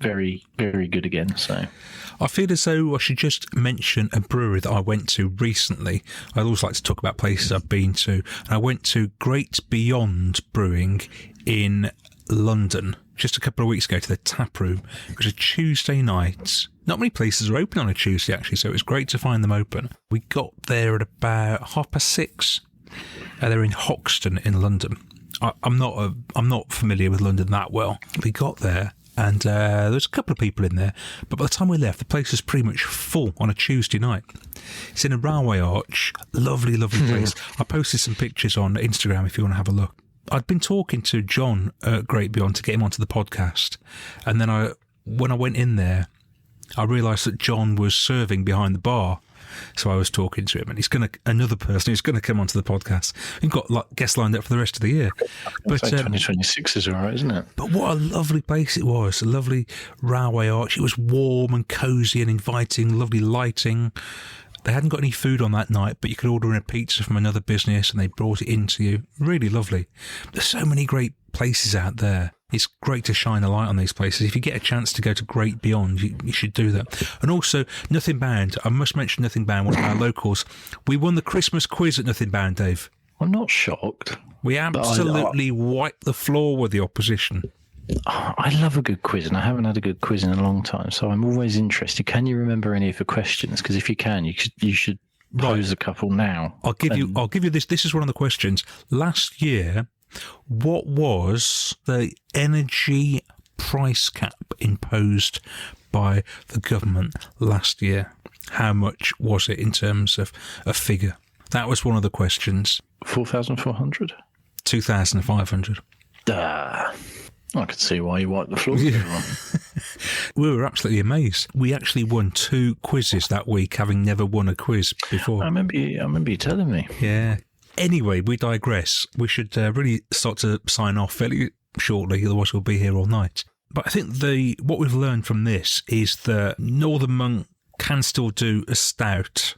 very, very good again. So I feel as though I should just mention a brewery that I went to recently. I always like to talk about places I've been to. And I went to Great Beyond Brewing in London just a couple of weeks ago to the tap room. It was a Tuesday night. Not many places are open on a Tuesday, actually, so it was great to find them open. We got there at about 6:30. They're in Hoxton in London. I'm not familiar with London that well. We got there, and there was a couple of people in there, but by the time we left, the place was pretty much full on a Tuesday night. It's in a railway arch. Lovely, lovely place. I posted some pictures on Instagram if you want to have a look. I'd been talking to John at Great Beyond to get him onto the podcast, and then when I went in there, I realised that John was serving behind the bar. So I was talking to him, and he's another person who's going to come onto the podcast. We've got guests lined up for the rest of the year. But 2026 is all right, isn't it? But what a lovely place it was. A lovely railway arch. It was warm and cosy and inviting, lovely lighting. They hadn't got any food on that night, but you could order in a pizza from another business and they brought it in to you. Really lovely. There's so many great places out there. It's great to shine a light on these places. If you get a chance to go to Great Beyond, you should do that. And also, Nothing Bound. I must mention Nothing Bound, one of our locals. We won the Christmas quiz at Nothing Bound, Dave. I'm not shocked. We absolutely wiped the floor with the opposition. I love a good quiz, and I haven't had a good quiz in a long time, so I'm always interested. Can you remember any of the questions? Because if you can, you should pose a couple now. I'll give you this. This is one of the questions. Last year, what was the energy price cap imposed by the government last year? How much was it in terms of a figure? That was one of the questions. 4,400? 2,500. I could see why you wiped the floor. We were absolutely amazed. We actually won 2 quizzes that week, having never won a quiz before. I remember you telling me. Yeah. Anyway, we digress. We should really start to sign off fairly shortly, otherwise we'll be here all night. But I think what we've learned from this is that Northern Monk can still do a stout.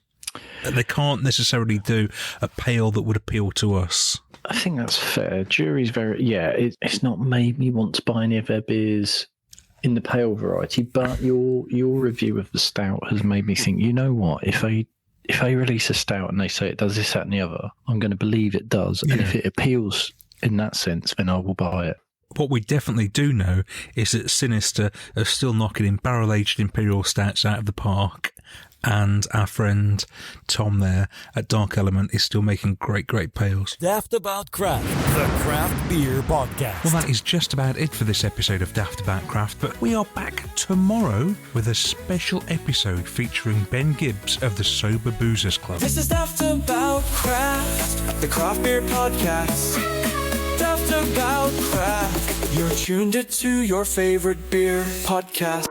They can't necessarily do a pale that would appeal to us. I think that's fair. Jury's very... Yeah, it's not made me want to buy any of their beers in the pale variety, but your review of the stout has made me think, you know what, if they release a stout and they say it does this, that and the other, I'm going to believe it does. Yeah. And if it appeals in that sense, then I will buy it. What we definitely do know is that Sinister are still knocking in barrel-aged Imperial Stouts out of the park, and our friend Tom there at Dark Element is still making great pails. Daft About Craft, the craft beer podcast. Well, that is just about it for this episode of Daft About Craft, but we are back tomorrow with a special episode featuring Ben Gibbs of the Sober Boozers Club. This is Daft About Craft, the craft beer podcast. Daft About Craft, you're tuned into your favorite beer podcast.